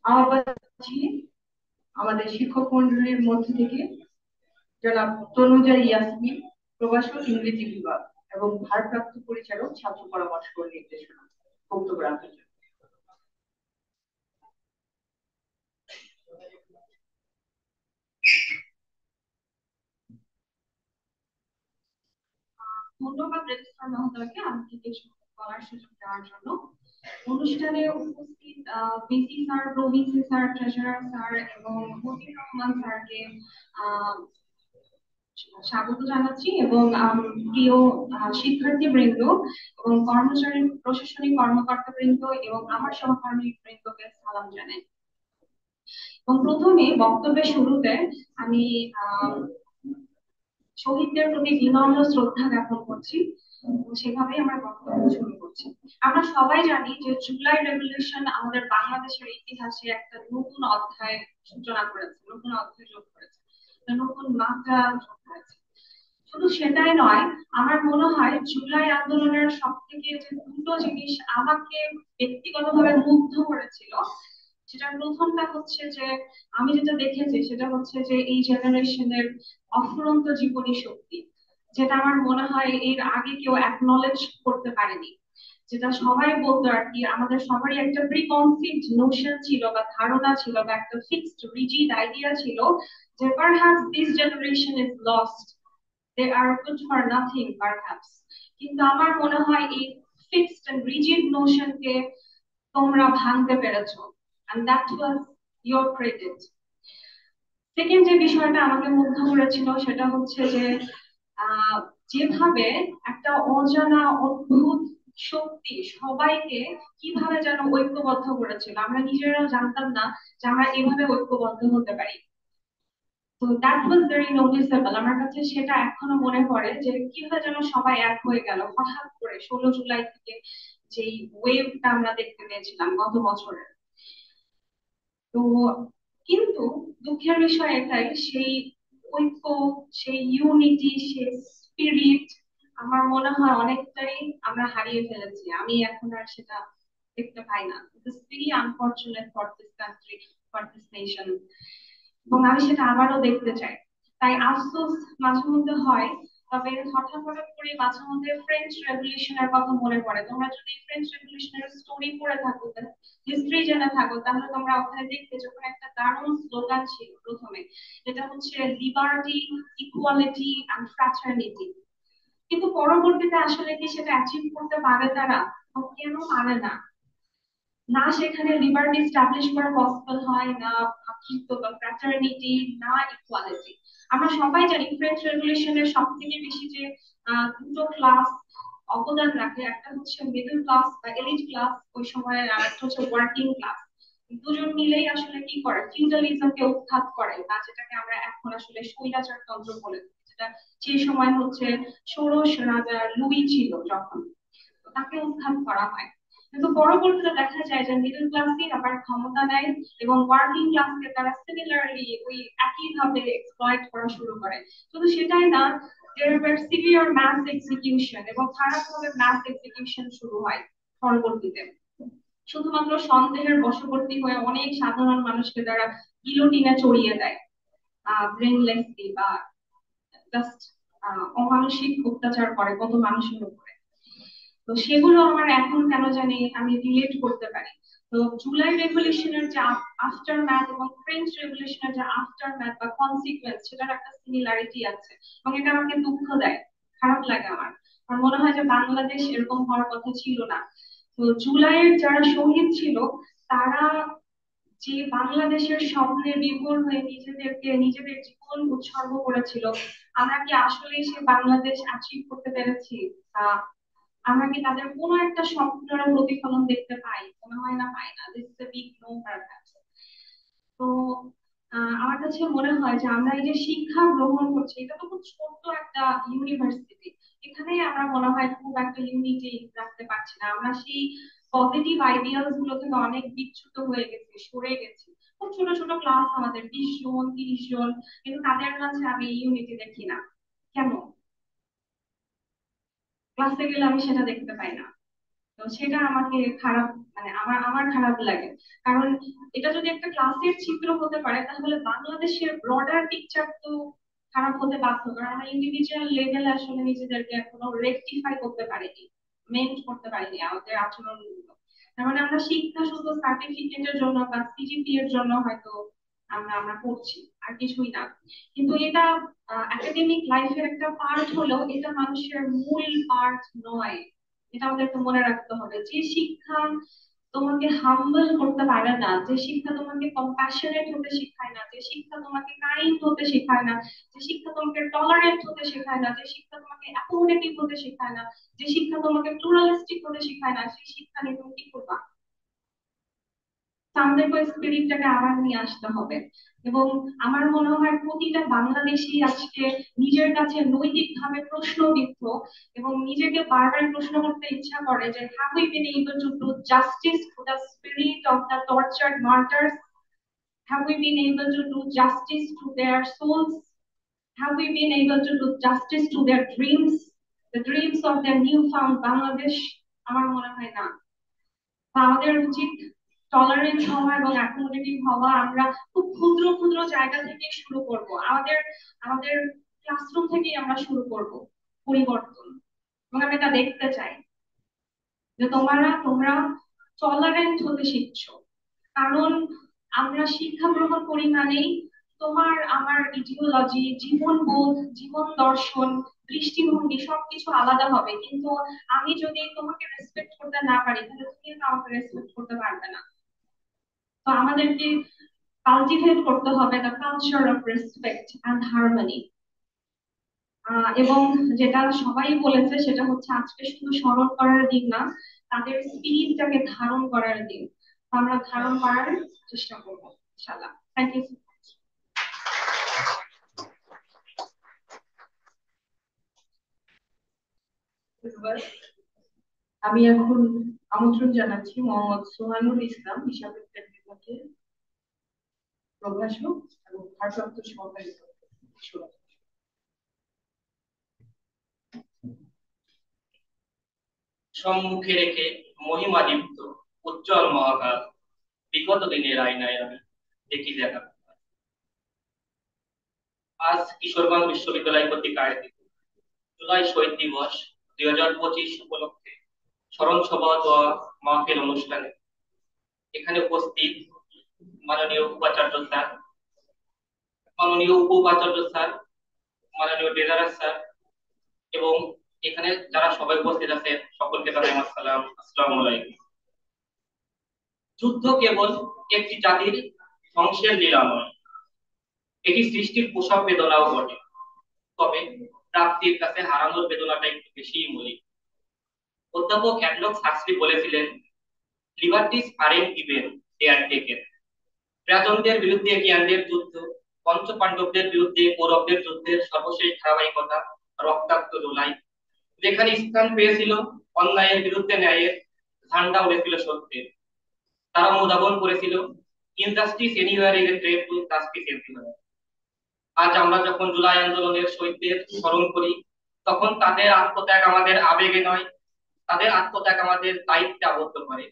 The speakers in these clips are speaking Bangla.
আহ্বান জানাচ্ছি আমাদের শিক্ষক মন্ডলীর মধ্য থেকে জনাব তনুজা ইয়াসমিন, প্রভাষক ইংরেজি বিভাগ এবং ভারপ্রাপ্ত পরিচালক ছাত্র পরামর্শ ও নির্দেশনা, বক্তব্য রাখার জন্য। ধন্যবাদ রেজিস্ট্রার মহোদয়কে আমাকে কিছু বলার সুযোগ দেওয়ার জন্য। অনুষ্ঠানে উপস্থিত VC sir, pro-VC sir, treasurer sir এবং মতিউর রহমান স্যারকে আহ, স্বাগত জানাচ্ছি এবং প্রিয় শিক্ষার্থী বৃন্দ এবং কর্মচারী, প্রশাসনিক কর্মকর্তা বৃন্দ এবং আমার সহকর্মী বৃন্দকে সালাম জানাই। এবং প্রথমে বক্তব্যের শুরুতে আমি শহীদদের প্রতি বিনম্র শ্রদ্ধা জ্ঞাপন করছি। সেভাবেই আমরা বক্তব্য শুরু করছি। আমরা সবাই জানি যে জুলাই রেভলিউশন আমাদের বাংলাদেশের ইতিহাসে একটা নতুন অধ্যায় সূচনা করেছে, নতুন অধ্যায় যোগ করেছে, নতুন মাত্রা যোগ করেছে। শুধু সেটাই নয়, আমার মনে হয় জুলাই আন্দোলনের সব থেকে যে দুটো জিনিস আমাকে ব্যক্তিগতভাবে মুগ্ধ করেছিল, সেটার প্রথমটা হচ্ছে যে আমি যেটা দেখেছি সেটা হচ্ছে যে এই জেনারেশনের অফুরন্ত জীবনী শক্তি, যেটা আমার মনে হয় এর আগে কেউ অ্যাকনলেজ করতে পারেনি। যেটা সবাই বলতো আর কি, আমাদের সবারই একটা প্রিকনসিভড নোশন ছিল বা ধারণা ছিল বা একটা ফিক্সড রিজিড আইডিয়া ছিল যে perhaps this generation is lost, they are good for nothing perhaps। কিন্তু আমার মনে হয় এই ফিক্সড এন্ড রিজিড নোশনকে তোমরা ভাঙতে পেরেছো, and that was your credit। Second যে বিষয়টা আমাকে মুগ্ধ করেছিল সেটা হচ্ছে যে আহ, যেভাবে একটা অজানা অদ্ভুত শক্তি সবাইকে কিভাবে যেন ঐক্যবদ্ধ করেছিল, আমরা নিজেরাও জানতাম না যে আমরা এভাবে ঐক্যবদ্ধ হতে পারি। তো দ্যাট ওয়াজ ভেরি নোটিসেবল। আমার কাছে সেটা এখনো মনে পড়ে যে কিভাবে যেন সবাই এক হয়ে গেল হঠাৎ করে 16 জুলাই থেকে, যেই ওয়েভটা আমরা দেখতে পেয়েছিলাম গত বছরের। তো কিন্তু দুঃখের বিষয় এটাই, সেই ঐক্য, সেই ইউনিটি, সেই স্পিরিট আমার মনে হয় অনেকটাই আমরা হারিয়ে ফেলেছি। আমি এখন আর সেটা দেখতে পাই না। This very unfortunate for this country, for this nation. এবং আমি সেটা আবারও দেখতে চাই। তাই আফসোস মাঝে মধ্যে হয়। তবে হঠাৎ হঠাৎ করে মাঝে মধ্যে ফ্রেঞ্চ রেভলিউশনের কথা মনে পড়ে। তোমরা যদি ফ্রেঞ্চ রেভলিউশনের স্টোরি পড়ে থাকো, হিস্ট্রি জেনে থাকো, তাহলে তোমরা ওখানে দেখবে যে ওখানে একটা দারুণ স্লোগান ছিল প্রথমে, যেটা হচ্ছে লিবার্টি, ইকুয়ালিটি এন্ড ফ্র্যাটার্নিটি। কিন্তু পরবর্তীতে আসলে কি সেটা অ্যাচিভ করতে পারে তারা? কেন পারে না? না সেখানে লিবার্টি স্টাবলিশ করা পসিবল হয়, না ভ্রাতৃত্ব বা ফ্র্যাটার্নিটি, না ইকুয়ালিটি। আমরা সবাই জানি ফ্রেঞ্চ রেভলিউশনের সব থেকে বেশি যে দুটো ক্লাস অবদান রাখে, একটা হচ্ছে মিডল ক্লাস বা এলিট ক্লাস ওই সময়, আর একটা হচ্ছে ওয়ার্কিং ক্লাস। দুজন মিলেই আসলে কি করে, ফিউডালিজমকে উৎখাত করে, বা যেটাকে আমরা এখন আসলে স্বৈরাচার তন্ত্র বলে থাকি, যেটা সেই সময় হচ্ছে ষোড়শ রাজা লুই ছিল যখন, তাকে উৎখাত করা হয়। কিন্তু পরবর্তীতে দেখা যায় যে মিডল ক্লাসই আবার ক্ষমতা নেয় এবং ওয়ার্কিং ক্লাসকে তারা সিমিলারলি ওই একই ভাবে এক্সপ্লয়েট করা শুরু করে। শুধু সেটাই না, there were severe mass execution এবং খারাপভাবে mass execution শুরু হয় পরবর্তীতে। শুধুমাত্র সন্দেহের বশবর্তী হয়ে অনেক সাধারণ মানুষকে তারা গিলোটিনে চড়িয়ে দেয়, ব্রেনলেসলি বা জাস্ট অমানসিক অত্যাচার করে কত মানুষের উপরে। তো সেগুলো আমার এখন কেন জানি আমি রিলেট করতে পারি। তো জুলাই রেভলিউশনের যে আফটার ম্যাথ এবং ফ্রেঞ্চ রেভলিউশনের যে আফটার ম্যাথ বা কনসিকুয়েন্স, সেটার একটা সিমিলারিটি আছে এবং এটা আমাকে দুঃখ দেয়, খারাপ লাগে আমার। আমার মনে হয় যে বাংলাদেশ এরকম হওয়ার কথা ছিল না। তো জুলাইয়ের যারা শহীদ ছিল, তারা যে বাংলাদেশের স্বপ্নে বিভোর হয়ে নিজেদেরকে, নিজেদের জীবন উৎসর্গ করেছিল, আমরা কি আসলে সে বাংলাদেশ অ্যাচিভ করতে পেরেছি? আমরা কি তাদের কোনো একটা স্বপ্নের প্রতিফলন দেখতে পাই? মনে হয় না পাই না। This is a big no perhaps. তো আমার কাছে মনে হয় যে আমরা এই যে শিক্ষা গ্রহণ করছি, এটা তো খুব ছোট্ট একটা ইউনিভার্সিটি, এখানে আমরা মনে হয় খুব একটা ইউনিটি রাখতে পারছি না। আমরা সেই পজিটিভ আইডিয়ালস গুলো থেকে অনেক বিচ্যুত হয়ে গেছি, সরে গেছি। খুব ছোট ছোট ক্লাস, আমাদের 20 জন 30 জন, কিন্তু তাদের মাঝে আমি ইউনিটি দেখি না। কেন? ক্লাসে গেলে আমি সেটা দেখতে পাই না। তো সেটা আমাকে খারাপ, মানে আমার আমার খারাপ লাগে। কারণ এটা যদি একটা ক্লাসের চিত্র হতে পারে, তাহলে বাংলাদেশের ব্রডার পিকচার তো খারাপ হতে বাধ্য। কারণ আমরা ইন্ডিভিজুয়াল লেভেলে আসলে নিজেদেরকে এখনো রেকটিফাই করতে পারিনি, মেন্ট করতে পারিনি আমাদের আচরণগুলো। তার মানে আমরা শিক্ষা শুধু সার্টিফিকেটের জন্য বা সিজিপি এর জন্য হয়তো আমরা আমরা করছি, আর কিছুই না। কিন্তু এটা একাডেমিক লাইফের একটা পার্ট হলেও এটা মানুষের মূল পার্ট নয়। এটা আমাদেরকে মনে রাখতে হবে। যে শিক্ষা তোমাকে হাম্বল করতে পারে না, যে শিক্ষা তোমাকে কম্প্যাশনেট হতে শেখায় না, যে শিক্ষা তোমাকে কাইন্ড হতে শেখায় না, যে শিক্ষা তোমাকে টলারেন্ট হতে শেখায় না, যে শিক্ষা তোমাকে অ্যাকোমোডেটিভ হতে শেখায় না, যে শিক্ষা তোমাকে প্লুরালিস্টিক হতে শেখায় না, সেই শিক্ষা নিয়ে তুমি কি করবা? তো আমাদেরকে ওই স্পিরিটটাকে আবার নিয়ে আসতে হবে। এবং আমার মনে হয় প্রতিটা বাংলাদেশী আজকে নিজের কাছে নৈতিকভাবে প্রশ্নবিদ্ধ, এবং নিজেকে বারবার প্রশ্ন করতে ইচ্ছা করে যে have we bin able to do justice to the spirit of the tortured martyrs? Have we been able to do justice to their souls? Have we been able to do justice to their dreams, the dreams of their newfound Bangladesh? আমার মনে হয় না। আমাদের উচিত টলারেন্ট হওয়া এবং অ্যাকোমোডেটিভ হওয়া। আমরা খুব ক্ষুদ্র ক্ষুদ্র জায়গা থেকে শুরু করব, আমাদের আমাদের ক্লাসরুম থেকেই আমরা শুরু করব পরিবর্তন। এবং আমি এটা দেখতে চাই যে তোমরা টলারেন্ট হতে শিখছো। কারণ আমরা শিক্ষা গ্রহণ করি মানেই তোমার আমার ইডিওলজি, জীবনবোধ, জীবন দর্শন, দৃষ্টিভঙ্গি সবকিছু আলাদা হবে। কিন্তু আমি যদি তোমাকে রেসপেক্ট করতে না পারি, তাহলে তুমি তো আমাকে রেসপেক্ট করতে পারবে না। তো আমাদেরকে কালটিভেট করতে হবে the culture of respect and harmony. এবং যেটা সবাই বলেছে সেটা হচ্ছে আজকে শুধু স্মরণ করার দিন না, তাদের স্পিরিটটাকে ধারণ করার দিন। তো আমরা ধারণ করার চেষ্টা করবো ইনশাআল্লাহ। Thank you. আমি এখন আমন্ত্রণ জানাচ্ছি মোহাম্মদ সোহানুল ইসলাম, হিসাব বিভাগের প্রভাষক এবং ভারপ্রাপ্ত সহকারী প্রভাষক। সম্মুখে রেখে মহিমাদীপ্ত উজ্জ্বল মহাকাশ, বিগত দিনের আয়নায় আমি দেখি দেখা। আজ কিশোরগঞ্জ বিশ্ববিদ্যালয় কর্তৃক আয়োজিত জুলাই শহীদ দিবস 2025 উপলক্ষে স্মরণ সভা ও মাহফিল অনুষ্ঠানে এখানে উপস্থিত মাননীয় উপাচার্য স্যার, মাননীয় উপ উপাচার্য স্যার, মাননীয় ট্রেজারার স্যার এবং এখানে যারা সবাই উপস্থিত আছেন সকলকে জানাই আমার সালাম, আসসালামু আলাইকুম। যুদ্ধ কেবল একটি জাতির ধ্বংসের লীলা নয়, এটি সৃষ্টির প্রসব বেদনাও বটে। তবে প্রাপ্তির কাছে হারানোর বেদনাটা একটু বেশিই মৌলিক। অধ্যাপক হ্যাডলক সাক্সলি বলেছিলেন, liberties aren't given, they are taken. প্রাচীনদের বিরুদ্ধে জ্ঞানদের যুদ্ধ, পঞ্চপাণ্ডবদের বিরুদ্ধে কৌরবদের যুদ্ধের সর্বশেষ ধারাবাহিকতা, রক্তাক্ত দোলাই, যেখানে স্থান পেয়েছিল অন্যায়ের বিরুদ্ধে ন্যায়ের, ঝান্ডা উড়েছিল সত্যের। তারা অনুধাবন করেছিল, injustice anywhere is a threat to justice everywhere. আজ আমরা যখন জুলাই আন্দোলনের শহীদদের স্মরণ করি, তখন তাদের আত্মত্যাগ আমাদের আবেগে নয়, তাদের আত্মত্যাগ আমাদের দায়িত্বে আবদ্ধ করে।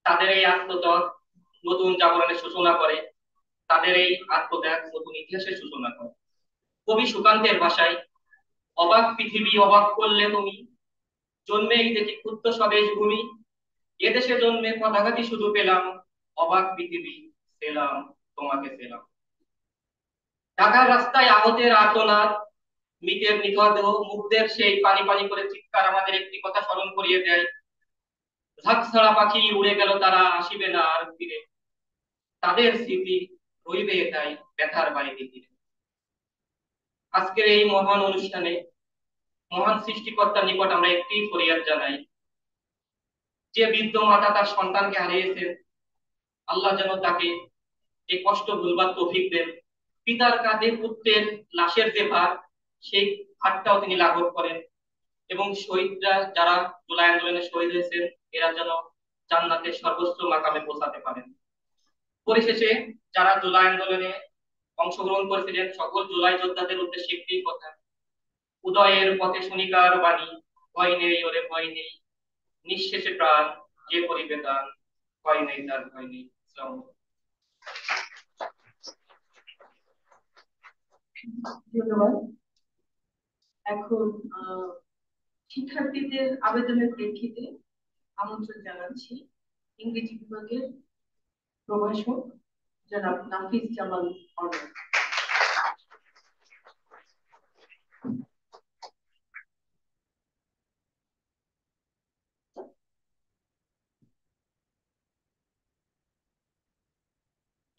তাদের এই আত্মত্যাগ নতুন জাগরণের সূচনা করে, তাদের এই আত্মত্যাগ নতুন ইতিহাসের সূচনা করে। কবি সুকান্তের ভাষায়, অবাক পৃথিবী অবাক করলে তুমি, জন্মেই দেখি ক্ষুদ্র স্বদেশ ভূমি, এদেশে জন্মে পদাঘাতি শুধু পেলাম, অবাক পৃথিবী পেলাম তোমাকে পেলাম। ঢাকার রাস্তায় আহতের আর্তনাদ, মৃতের নিথদেহ, মুগ্ধের সেই পানি পানি করে চিৎকার আমাদের একটি কথা স্মরণ করিয়ে দেয়, ঝাঁক ছাড়া পাখি উড়ে গেল, তারা আসিবে না আর ফিরে, তাদের স্মৃতি রইবে এটাই ব্যথার বাড়িতে ফিরে। আজকের এই মহান অনুষ্ঠানে মহান সৃষ্টিকর্তার নিকট আমরা একটি ফরিয়াদ জানাই, যে বৃদ্ধ মাতা তার সন্তানকে হারিয়েছেন, আল্লাহ যেন তাকে এই কষ্ট ভুলবার তৌফিক দেন। পিতার কাঁধে পুত্রের লাশের যে ভার, সেই ভারটাও তিনি লাঘব করেন। এবং শহীদরা যারা জুলাই আন্দোলনে শহীদ হয়েছেন, এরা যেন জান্নাতের সর্বোচ্চ মাকামে পৌঁছাতে পারেন। পরিশেষে যারা জুলাই আন্দোলনে অংশগ্রহণ করেছিলেন, সকল জুলাই যোদ্ধাদের উদ্দেশ্যে একটি কথা, উদয়ের পথে শনিকার বাণী, ভয় নেই ওরে ভয় নেই, নিঃশেষে প্রাণ যে করিবে দান, হয় নাই তার হয় নেই। ধন্যবাদ। এখন শিক্ষার্থীদের আবেদনের প্রেক্ষিতে আমন্ত্রণ জানাচ্ছি ইংরেজি বিভাগের প্রভাষক জনাব নাফিস জামাল অর্ণব।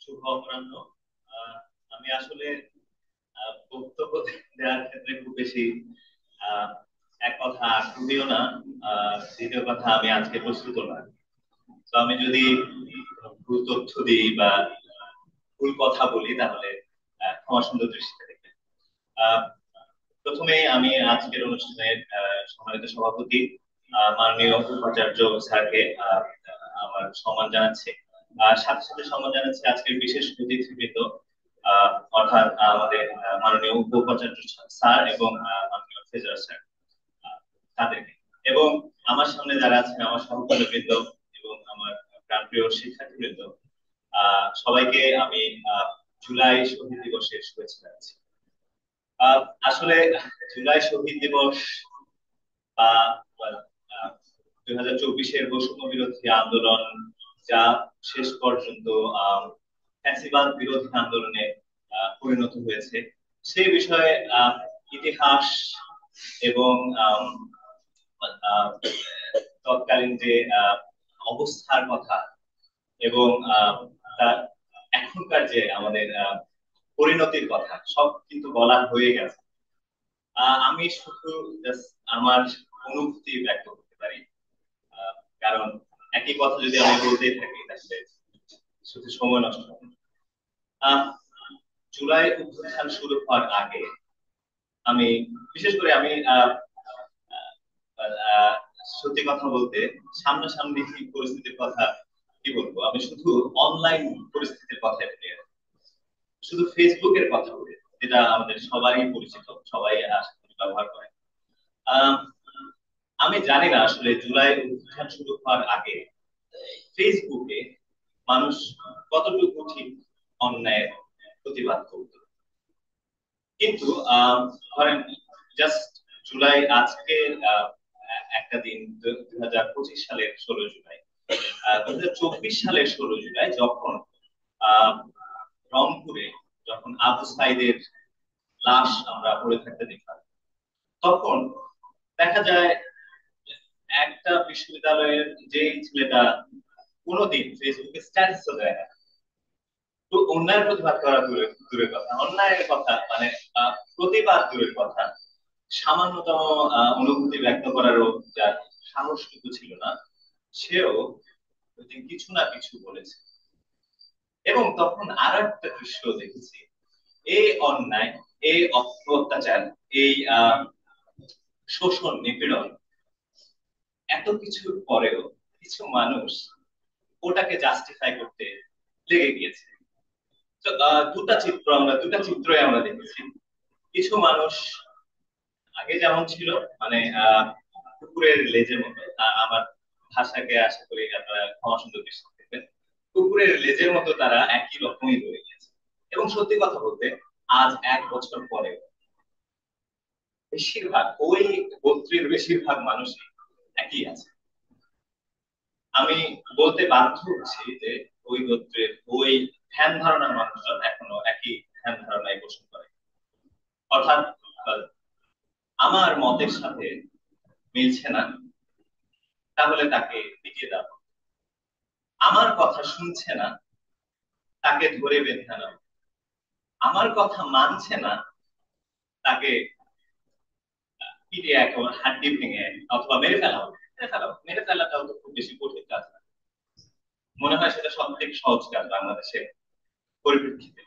শুভ অপরাহ্ন। আমি আসলে বক্তব্য দেওয়ার ক্ষেত্রে খুব বেশি এক কথা আগ্রহীও না, দ্বিতীয় কথা আমি আজকে প্রস্তুত না। তো আমি যদি ভুল তথ্য দিই বা ভুল কথা বলি তাহলে ক্ষমা সুন্দর দৃষ্টিতে দেখবেন। প্রথমে আমি আজকের অনুষ্ঠানের সম্মানিত সভাপতি মাননীয় উপাচার্য স্যারকে আমার সম্মান জানাচ্ছি। সাথে সাথে সম্মান জানাচ্ছি আজকের বিশেষ অতিথিবৃন্দ, অর্থাৎ আমাদের মাননীয় উপাচার্য স্যার এবং মাননীয় ট্রেজারার স্যার তাদেরকে, এবং আমার সামনে যারা আছেন আমার সহকর্মীবৃন্দ এবং আমার প্রাণপ্রিয় শিক্ষার্থীবৃন্দ, সবাইকে আমি জুলাই শহীদ দিবসের শুভেচ্ছা জানাচ্ছি। আসলে জুলাই শহীদ দিবস বা 2024-এর বৈষম্য বিরোধী আন্দোলন যা শেষ পর্যন্ত ফ্যাসিবাদ বিরোধী আন্দোলনে পরিণত হয়েছে, সেই বিষয়ে ইতিহাস এবং তৎকালীন যে অবস্থার কথা এবং তার এখনকার যে আমাদের পরিণতির কথা সব কিন্তু বলা হয়ে গেছে। আমি শুধু আমার অনুভূতি ব্যক্ত করতে পারি, কারণ একই কথা যদি আমি বলতেই থাকি তাহলে শুধু সময় নষ্ট হবে। জুলাই অভ্যুত্থান শুরু হওয়ার আগে আমি বিশেষ করে আমি সত্যি কথা বলতে সামনাসামনি পরিস্থিতির কথা কি বলবো, আমি শুধু অনলাইন পরিস্থিতির কথা বলি, শুধু ফেসবুকের কথা বলি, যেটা আমাদের সবাই পরিচিত, সবাই ব্যবহার করে। আমি জানি না আসলে জুলাই অভ্যুত্থান শুরু হওয়ার আগে ফেসবুকে মানুষ কতটুকু ঠিক অন্যায়ের প্রতিবাদ করত, কিন্তু ধরেন জাস্ট জুলাই আজকে একটা দিন 2025 সালের 16 জুলাই, 2024 সালের 16 জুলাই যখন রংপুরে যখন আবু সাইদের লাশ আমরা পড়ে থাকতে দেখলাম, তখন দেখা যায় একটা বিশ্ববিদ্যালয়ের যে ছেলেটা কোনোদিন ফেসবুকে স্ট্যাটাসও দেয় না, তো অন্যায়ের প্রতিবাদ করা দূরের কথা, অন্যায়ের কথা মানে প্রতিবাদ দূরের কথা, সামান্যতম অনুভূতি ব্যক্ত করারও যার সাহসটুকু ছিল না, সেও কিছু না কিছু বলেছে। এবং তখন আর একটা দৃশ্য দেখেছি, এই অন্যায়, এই অত্যাচার, এই শোষণ নিপীড়ন এত কিছুর পরেও কিছু মানুষ ওটাকে জাস্টিফাই করতে লেগে গিয়েছে। তো দুটা চিত্রই আমরা দেখেছি। কিছু মানুষ আগে যেমন ছিল মানে কুকুরের লেজের মতো, আমার ভাষাকে আশা করি আপনারা ক্ষমা সুন্দর দৃষ্টি দেখবেন, কুকুরের লেজের মতো তারা একই রকমই রয়ে গেছে। এবং সত্যি কথা বলতে আজ 1 বছর পরে বেশিরভাগ ওই গোত্রের বেশিরভাগ মানুষই একই আছে। আমি বলতে বাধ্য হচ্ছি যে ওই গোত্রের ওই ধ্যান ধারণার মানুষজন এখনো একই ধ্যান ধারণায় পোষণ করে, অর্থাৎ আমার মতের সাথে মিলছে না তাহলে তাকে পিটিয়ে দাও, আমার কথা শুনছে না তাকে ধরে বেঁধে নাও, আমার কথা মানছে না তাকে পিটিয়ে একেবারে হাড্ডি ভেঙে অথবা মেরে ফেলাটাও তো খুব বেশি কঠিন কাজ না, মনে হয় সেটা সব থেকে সহজ কাজ বাংলাদেশের পরিপ্রেক্ষিতে।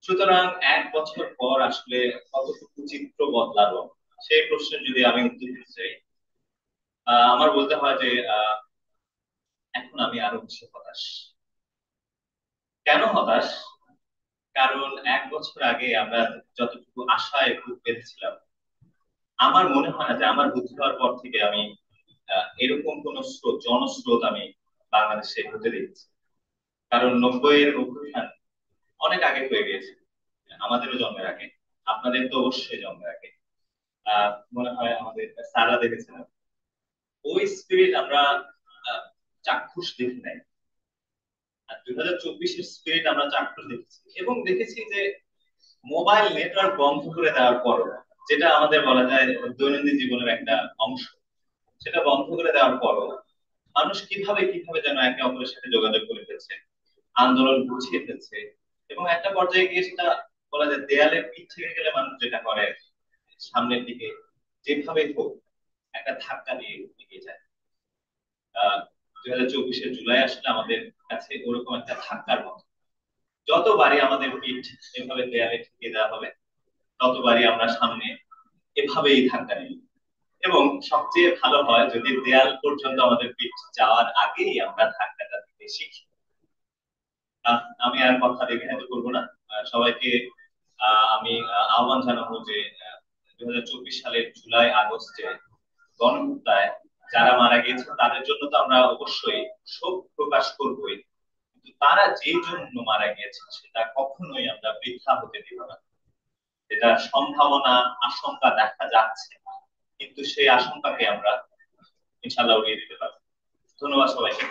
সুতরাং 1 বছর পর আসলে কতটুকু চিত্র বদলালো সেই প্রশ্নের যদি আমি উত্তর দিতে চাই, আমার বলতে হয় যে এখন আমি আরো বেশি হতাশ। কেন হতাশ? কারণ 1 বছর আগে আমরা যতটুকু আশায় বুক বেঁধেছিলাম, আমার মনে হয় না যে আমার বুদ্ধি হওয়ার পর থেকে আমি এরকম কোন স্রোত, জনস্রোত আমি বাংলাদেশে হতে দেখছি। কারণ 90-এর অভ্যুত্থান অনেক আগে হয়ে গিয়েছে, আমাদেরও জন্মের আগে, আপনাদের তো অবশ্যই জন্মের আগে। মনে হয় আমাদের সারা দেখেছেন, ওই স্পিরিট আমরা আহ, চাক্ষুষ দেখি নাই। আর 2024-এর স্পিরিট আমরা চাক্ষুষ দেখেছি, এবং দেখেছি যে মোবাইল নেটওয়ার্ক বন্ধ করে দেওয়ার পর, যেটা আমাদের বলা যায় দৈনন্দিন জীবনের একটা অংশ, সেটা বন্ধ করে দেওয়ার পরও মানুষ কিভাবে কিভাবে যেন একে অপরের সাথে যোগাযোগ করে ফেলছে, আন্দোলন গুছিয়ে ফেলছে, এবং একটা পর্যায়ে গিয়ে সেটা বলা যায় দেয়ালের পিঠ থেকে গেলে মানুষ যেটা করে সামনের দিকে যেভাবে হোক একটা ধাক্কা দিয়ে এগিয়ে যায়। 2024-এর জুলাই আসলে আমাদের কাছে ওরকম একটা ধাক্কার মতো। যতবারই আমাদের পিঠ এভাবে দেয়ালে ঠেকিয়ে দেওয়া হবে, ততবারই আমরা সামনে এভাবেই ধাক্কা নিই। এবং সবচেয়ে ভালো হয় যদি দেয়াল পর্যন্ত আমাদের পিঠ যাওয়ার আগেই আমরা ধাক্কাটা দিতে শিখি। আমি আর কথা দীর্ঘায়িত করবো না। সবাইকে আমি আহ্বান জানাবো যে 2024 সালের জুলাই আগস্টে গণহত্যায় যারা মারা গিয়েছে তাদের জন্য তো আমরা অবশ্যই শোক প্রকাশ করবোই, কিন্তু তারা যে জন্য মারা গিয়েছে সেটা কখনোই আমরা বৃথা হতে দিব না। যেটা সম্ভাবনা, আশঙ্কা দেখা যাচ্ছে, কিন্তু সেই আশঙ্কাকে আমরা ইনশাল্লাহ উড়িয়ে দিতে পারবো। ধন্যবাদ সবাইকে।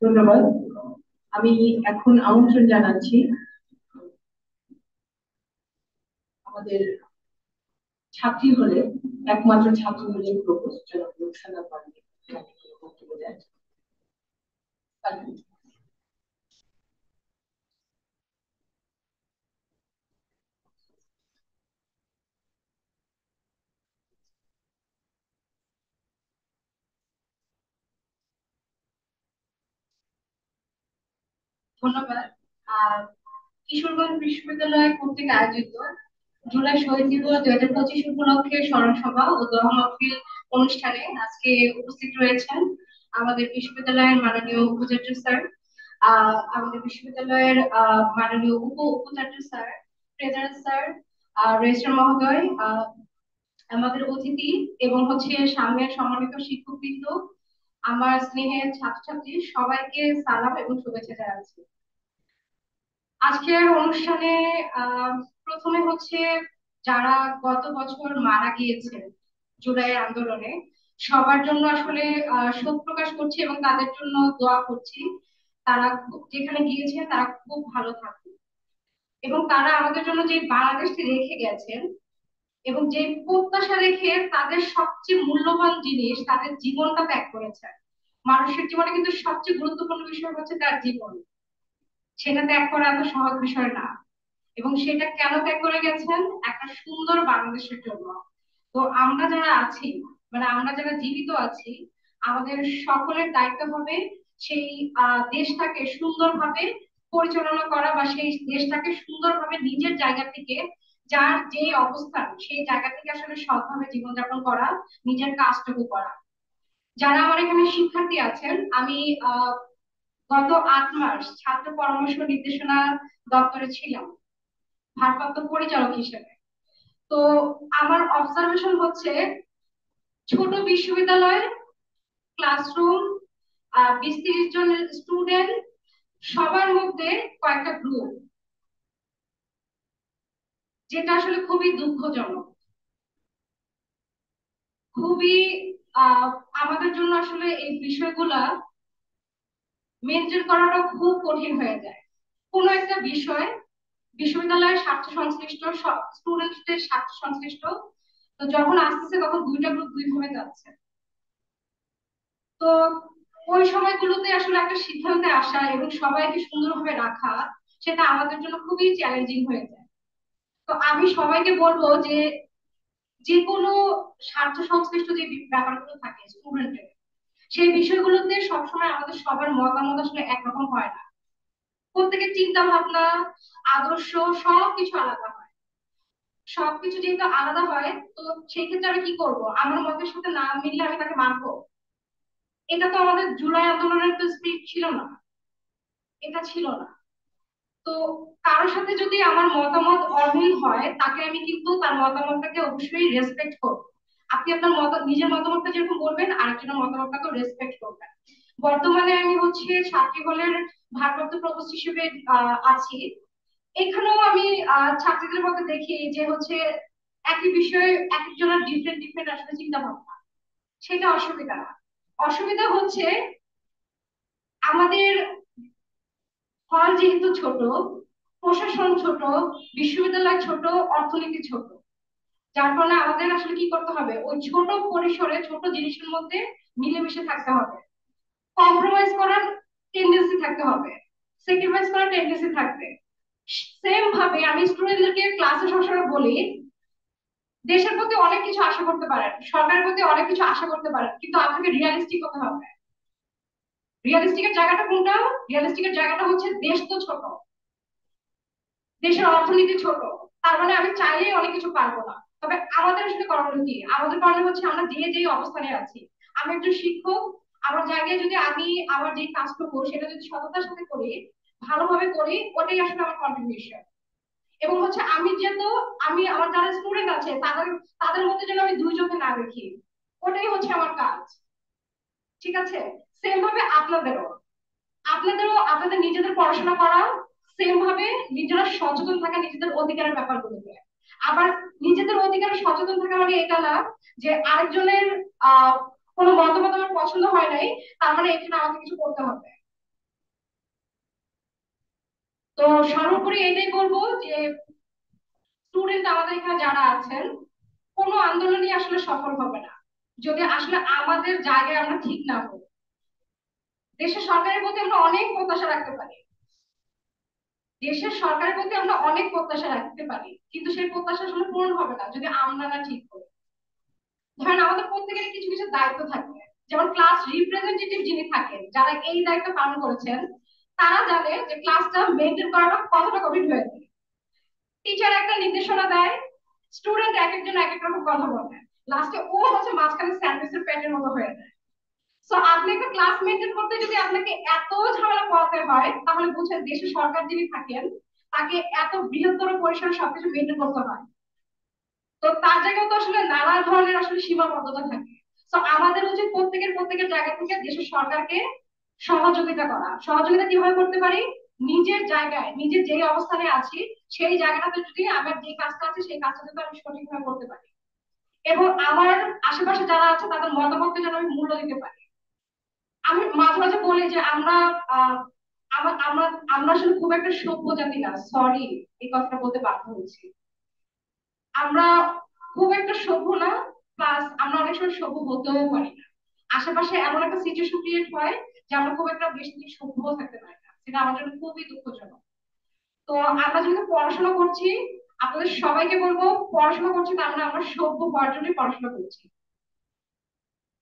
ধন্যবাদ। আমি এখন আমন্ত্রণ জানাচ্ছি আমাদের ছাত্রী হলে, একমাত্র ছাত্র হলে প্রভোস্ট জনাব রুকসানা পারভীন বক্তব্য দেন। ধন্যবাদ। আহ কিশোরগঞ্জ বিশ্ববিদ্যালয় কর্তৃক আয়োজিত জুলাই শহীদ দিবস 2025 উপলক্ষে স্মরণ সভা ও দোয়া মাহফিল অনুষ্ঠানে আজকে উপস্থিত রয়েছেন আমাদের বিশ্ববিদ্যালয়ের মাননীয় উপাচার্য স্যার, আমাদের বিশ্ববিদ্যালয়ের মাননীয় উপাচার্য স্যার, ট্রেজারার স্যার, রেজিস্ট্রার মহোদয়, আমাদের অতিথি এবং সামনের সম্মানিত শিক্ষকবৃন্দ, আমার স্নেহের ছাত্রছাত্রী, সবাইকে সালাম এবং শুভেচ্ছা জানাচ্ছি। আজকের অনুষ্ঠানে প্রথমে যারা গত বছর মারা গিয়েছেন জুলাই আন্দোলনে, সবার জন্য আসলে শোক প্রকাশ করছি এবং তাদের জন্য দোয়া করছি। তারা যেখানে গিয়েছেন তারা খুব ভালো থাকুন, এবং তারা আমাদের জন্য যে বাংলাদেশটি রেখে গেছেন এবং যে প্রত্যাশা রেখে তাদের সবচেয়ে মূল্যবান জিনিস তাদের জীবনটা ত্যাগ করেছেন। মানুষের জীবনে কিন্তু সবচেয়ে গুরুত্বপূর্ণ বিষয় হচ্ছে তার জীবন, সেটা ত্যাগ করা এত সহজ বিষয় না। এবং সেটা কেন ত্যাগ করে গেছেন? একটা সুন্দর বাংলাদেশের জন্য। তো আমরা যারা আছি, মানে আমরা যারা জীবিত আছি, আমাদের সকলের দায়িত্ব হবে সেই দেশটাকে সুন্দরভাবে পরিচালনা করা, বা সেই দেশটাকে সুন্দরভাবে নিজের জায়গা থেকে, যার যে অবস্থান সেই জায়গা থেকে আসলে সৎভাবে জীবনযাপন করা, নিজের কাজটুকু করা। যারা আমার এখানে শিক্ষার্থী আছেন, আমি গত 8 মাস ছাত্র পরামর্শ নির্দেশনা দপ্তরে ছিলাম ভারপ্রাপ্ত পরিচালক হিসেবে। তো আমার অবজারভেশন হচ্ছে, ছোট বিশ্ববিদ্যালয়, ক্লাসরুম, 20-30 জন স্টুডেন্ট, সবার মধ্যে কয়েকটা গ্রুপ, যেটা আসলে খুবই দুঃখজনক। খুবই আমাদের জন্য আসলে এই বিষয়গুলা মেনটেন করাটা খুব কঠিন হয়ে যায়। কোনো একটা বিষয় বিশ্ববিদ্যালয়ের স্বার্থ সংশ্লিষ্ট, স্টুডেন্টদের স্বার্থ সংশ্লিষ্ট, তো যখন আসতেছে তখন দুইটা গ্রুপ দুই ভাবে যাচ্ছে। তো ওই সময়গুলোতে আসলে একটা সিদ্ধান্তে আসা এবং সবাইকে সুন্দরভাবে রাখা, সেটা আমাদের জন্য খুবই চ্যালেঞ্জিং হয়ে যায়। তো আমি সবাইকে বলবো যে যে কোনো স্বার্থ সংশ্লিষ্ট যে ব্যাপারগুলো থাকে স্টুডেন্টের, সেই বিষয়গুলোতে সবসময় আমাদের সবার মতামত আসলে একরকম হয় না। প্রত্যেকের চিন্তা ভাবনা, আদর্শ সবকিছু আলাদা হয়। সবকিছু যেহেতু আলাদা হয়, তো সেই ক্ষেত্রে আমি কি করব? আমার মতের সাথে না মিললে আমি তাকে মানবো? এটা তো আমাদের জুলাই আন্দোলনের তো স্পিরিট ছিল না, এটা ছিল না। তো তো কারোর সাথে যদি আমার মতামত অমিল হয় তাকে আমি কিন্তু তার মতামতটাকে অবশ্যই রেসপেক্ট করব। আপনি আপনার নিজের মতামতটা যেরকম বলবেন আরেকজনের মতামতটাকেও রেসপেক্ট করবেন। বর্তমানে আমি হচ্ছে ছাত্রী হলের ভারপ্রাপ্ত প্রভোস্ট হিসেবে আছি। এখানেও আমি ছাত্রীদের মধ্যে দেখি যে হচ্ছে একই বিষয়ে এক একজনের ডিফারেন্ট ডিফারেন্ট আসলে চিন্তা ভাবনা। সেটা অসুবিধা না। অসুবিধা হচ্ছে আমাদের হল যেহেতু ছোট, প্রশাসন ছোট, বিশ্ববিদ্যালয় ছোট, অর্থনীতি ছোট, যার ফলে আমাদের আসলে কি করতে হবে, ওই ছোট পরিসরে ছোট জিনিসের মধ্যে মিলেমিশে থাকতে হবে। কম্প্রোমাইজ করার টেন্ডেন্সি থাকতে হবে, স্যাক্রিফাইস করার টেন্ডেন্সি থাকবে। সেম ভাবে আমি স্টুডেন্টদেরকে ক্লাসে সবসময় বলি, দেশের প্রতি অনেক কিছু আশা করতে পারেন, সরকারের প্রতি অনেক কিছু আশা করতে পারেন, কিন্তু আপনাকে রিয়ালিস্টিক হতে হবে। রিয়ালিস্টিকের জায়গাটা কোনটা? রিয়ালিস্টিকের জায়গাটা হচ্ছে দেশ তো ছোট, দেশের অর্থনীতি ছোট, তার মানে আমি চাইলেই অনেক কিছু পারবো না। তবে আমাদের আসলে করণীয় কি? আমাদের করণীয় হচ্ছে আমরা যে যে অবস্থানে আছি, আমি একজন শিক্ষক, আমার জায়গায় যদি আমি আমার যে কাজটুকু সেটা যদি সততার সাথে করি, ভালোভাবে করি, ওটাই আসলে আমার কন্ট্রিবিউশন। এবং হচ্ছে আমি যেহেতু আমি আমার যারা স্টুডেন্ট আছে তাদের তাদের মধ্যে যেন আমি দুই চোখে না দেখি, ওটাই হচ্ছে আমার কাজ। ঠিক আছে? সেম ভাবে আপনাদেরও আপনাদের নিজেদের পড়াশোনা করা, সেম ভাবে নিজেরা সচেতন থাকা নিজেদের অধিকারের ব্যাপারগুলোতে। আবার নিজেদের অধিকারে সচেতন থাকা মানে এটা না যে আরেকজনের আহ কোনো মতামত আমার পছন্দ হয় নাই তার মানে এখানে আমাকে কিছু করতে হবে। তো সর্বোপরি এটাই বলবো যে স্টুডেন্ট আমাদের এখানে যারা আছেন, কোনো আন্দোলনই আসলে সফল হবে না যদি আসলে আমাদের জায়গায় আমরা ঠিক না হই। দেশের সরকারের প্রতি আমরা অনেক প্রত্যাশা রাখতে পারি, দেশের সরকারের প্রতি আমরা অনেক প্রত্যাশা রাখতে পারি, কিন্তু সেই প্রত্যাশা আসলে পূরণ হবে না যদি আমরা না ঠিক করি। ধরেন আমাদের প্রত্যেকের কিছু কিছু দায়িত্ব থাকে, যেমন ক্লাস রিপ্রেজেন্টেটিভ যিনি থাকেন, যারা এই দায়িত্ব পালন করেছেন, তারা জানে যে ক্লাসটা মেনটেন করাটা কতটা কঠিন হয়েছে। টিচার একটা নির্দেশনা দেয়, স্টুডেন্ট এক একজন এক এক রকম কথা বলে, লাস্টে ও হচ্ছে মাঝখানে স্যান্ডউইচের প্যাটের মতো হয়ে যায়। সো আপনি একটা ক্লাস মেনটেন করতে যদি আপনাকে এত ঝামেলা পোহাতে হয়, তাহলে বুঝেন দেশের সরকার যিনি থাকেন তাকে এত বৃহত্তর পরিসরে সবকিছু মেনটেন করতে হয়। তো তার জায়গায় তো আসলে নানা ধরনের আসলে সীমাবদ্ধতা থাকে। তো আমাদের উচিত প্রত্যেকের জায়গা থেকে দেশের সরকারকে সহযোগিতা করা। সহযোগিতা কিভাবে করতে পারি? নিজের জায়গায় নিজের যে অবস্থানে আছি সেই জায়গাটাতে যদি আমার যে কাজটা আছে সেই কাজটা যদি আমি সঠিকভাবে করতে পারি, এবং আমার আশেপাশে যারা আছে তাদের মতামতকে যেন আমি মূল্য দিতে পারি। আমি মাঝে মাঝে বলি যে আমরা আহ আমরা আমরা আমরা আসলে খুব একটা সভ্য জাতি না, সরি এই কথাটা বলতে বাধ্য হচ্ছি। আমরা খুব একটা সভ্য না, প্লাস আমরা অনেক সময় সভ্য হতেও পারি না। আশেপাশে এমন একটা সিচুয়েশন ক্রিয়েট হয় যে আমরা খুব একটা বেশি দিন সভ্য থাকতে পারি না, সেটা আমার জন্য খুবই দুঃখজনক। তো আমরা যেহেতু পড়াশোনা করছি, আপনাদের সবাইকে বলবো, পড়াশোনা করছি তার মানে আমরা সভ্য হওয়ার জন্যই পড়াশোনা করছি।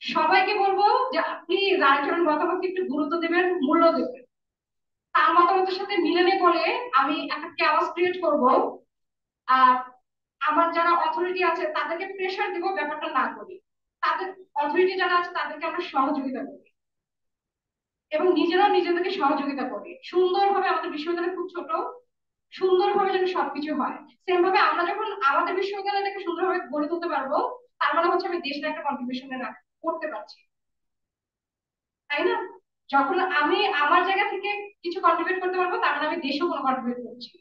সবাইকে বলবো যে আপনি আরেকজনের মতামতকে একটু গুরুত্ব দেবেন, মূল্য দেবেন। তার মতামতের সাথে মিলেনে বলে আমি একটা ক্যাওয়াস ক্রিয়েট করবো, আহ আমার যারা অথরিটি আছে তাদেরকে প্রেশার দিব ব্যাপারটা না করি, তাদের অথরিটি যারা আছে তাদেরকে আমরা সহযোগিতা করি এবং নিজেরাও নিজেদেরকে সহযোগিতা করি। সুন্দরভাবে আমাদের বিশ্ববিদ্যালয় খুব ছোট, সুন্দরভাবে যেন সবকিছু হয়। সেম ভাবে আমরা যখন আমাদের বিশ্ববিদ্যালয়টাকে সুন্দরভাবে গড়ে তুলতে পারবো, তার মানে হচ্ছে আমি দেশের একটা কন্ট্রিবিউশন করতে পারছি, তাই না? যখন আমি আমার জায়গা থেকে কিছু কন্ট্রিবিউট করতে পারবো তার মানে আমি দেশেও কোনো কন্ট্রিবিউট করছি।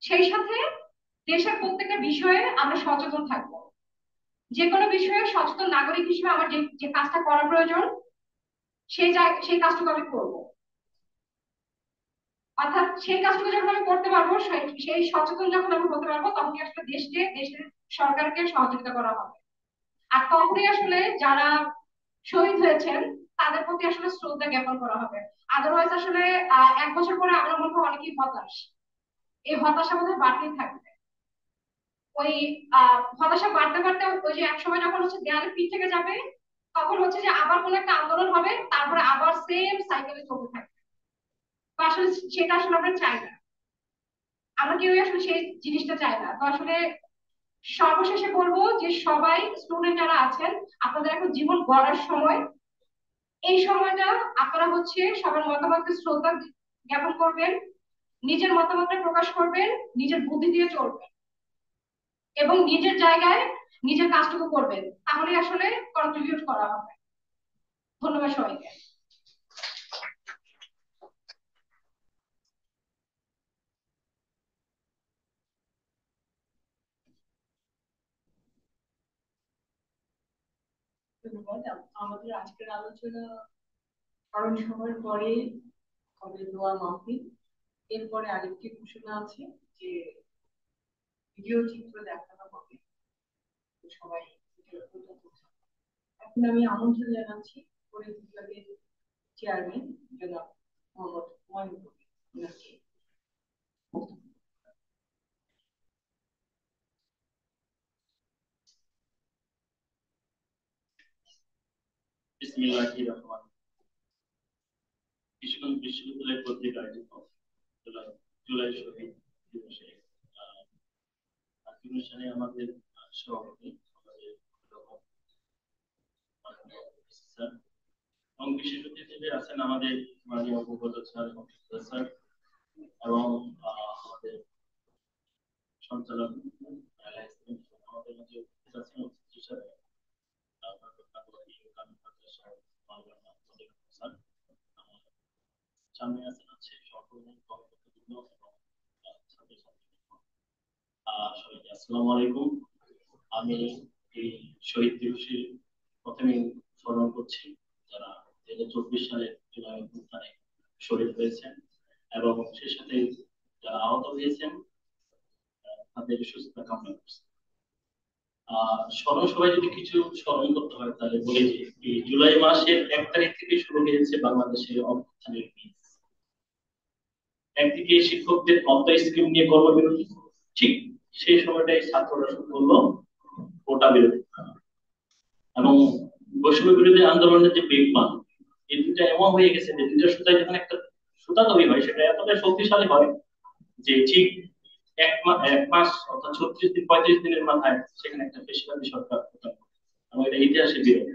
সেই সাথে দেশের প্রত্যেকটা বিষয়ে আমরা সচেতন থাকবো। যে কোনো বিষয়ে সচেতন নাগরিক হিসেবে আমার যে যে কাজটা করা প্রয়োজন সেই কাজটুকু আমি করবো। অর্থাৎ সেই কাজটুকু যখন আমি করতে পারবো, সেই সচেতন যখন আমি হতে পারবো, তখনই আসলে দেশের সরকারকে সহযোগিতা করা হবে। আর তখনই আসলে যারা শহীদ হয়েছেন তাদের প্রতি আসলে শ্রদ্ধা জ্ঞাপন করা হবে। আদারওয়াইজ আসলে 1 বছর পরে আমরা মনে হয় অনেকেই হতাশ, এই হতাশা বোধহয় বাড়তেই থাকবে। ওই হতাশা বাড়তে বাড়তে ওই যে একসময় যখন হচ্ছে দেয়ালে পিঠ থেকে যাবে, তখন হচ্ছে যে আবার কোন একটা আন্দোলন হবে, তারপরে আবার সেম সাইকেলে চলতে থাকবে। তো আসলে সেটা আসলে আমরা চাই না, আমরা কেউ আসলে সেই জিনিসটা চাই না। তো আসলে সর্বশেষে বলবো যে সবাই স্টুডেন্ট যারা আছেন, আপনাদের এখন জীবন গড়ার সময়। এই সময়টা আপনারা হচ্ছে সবার মতামতকে শ্রদ্ধা জ্ঞাপন করবেন, নিজের মতামতটা প্রকাশ করবেন, নিজের বুদ্ধি দিয়ে চলবেন এবং নিজের জায়গায় নিজের কাজটুকু করবেন, তাহলে আসলে কন্ট্রিবিউট করা হবে। ধন্যবাদ সবাইকে। ধন্যবাদ। আমাদের আজকের আলোচনা স্মরণ সভার পরে হবে দোয়া মাহফিল। এরপরে আরেকটি ঘোষণা আছে যে ভিডিও চিত্র দেখানো হবে, সবাই এখন আমি আমন্ত্রণ জানাচ্ছি পরিবেশ বিভাগের চেয়ারম্যান জনাব মোহাম্মদ হুমায়ুন কবির ওনাকে। বিসমিল্লাহির রহমানির রহিম। কিশোরগঞ্জ বিশ্ববিদ্যালয় কর্তৃক আয়োজিত জুলাই শহীদ দিবসে অনুষ্ঠানে আমাদের সভাপতি আমাদের স্যার এবং বিশেষ অতিথি হিসেবে আছেন আমাদের মাননীয় উপপ্রধান স্যার এবং স্যার এবং আমাদের সঞ্চালক আমাদের মাঝে উপস্থিত আছেন অতিথি হিসেবে সামনে আছেন আছে সহকর্মী কর্মকর্তাবৃন্দ এবং ছাত্রছাত্রী। সবাইকে আসসালামু আলাইকুম। আমি এই শহীদ দিবসে প্রথমে স্মরণ করছি যারা 2024 সালে জুলাই অভ্যুত্থানে শহীদ হয়েছেন এবং সেই সাথে যারা আহত হয়েছেন তাদের সুস্থতা কামনা করছি। স্মরণ সবাই যদি কিছু স্মরণ করতে হয় তাহলে বলি যে এই জুলাই মাসের 1 তারিখ থেকে শুরু হয়েছে বাংলাদেশের অভ্যুত্থানের বীজ। একদিকে শিক্ষকদের অর্থ স্কিম নিয়ে কর্মবিরতি, ঠিক সেই সময়টাই ছাত্ররা শুরু করলো কোটা বিরোধী এবং বৈষম্য বিরোধী আন্দোলনের যে বেগবান, এই দুটা এমন হয়ে গেছে যে দুইটা সুতায় যখন একটা সুতা তৈরি হয় সেটা এতটাই শক্তিশালী হয় যে ঠিক এক মাস অর্থাৎ 36 দিন 35 দিনের মাথায় সেখানে একটা বেশিরভাগী সরকার এবং এটা ইতিহাসে বিরল।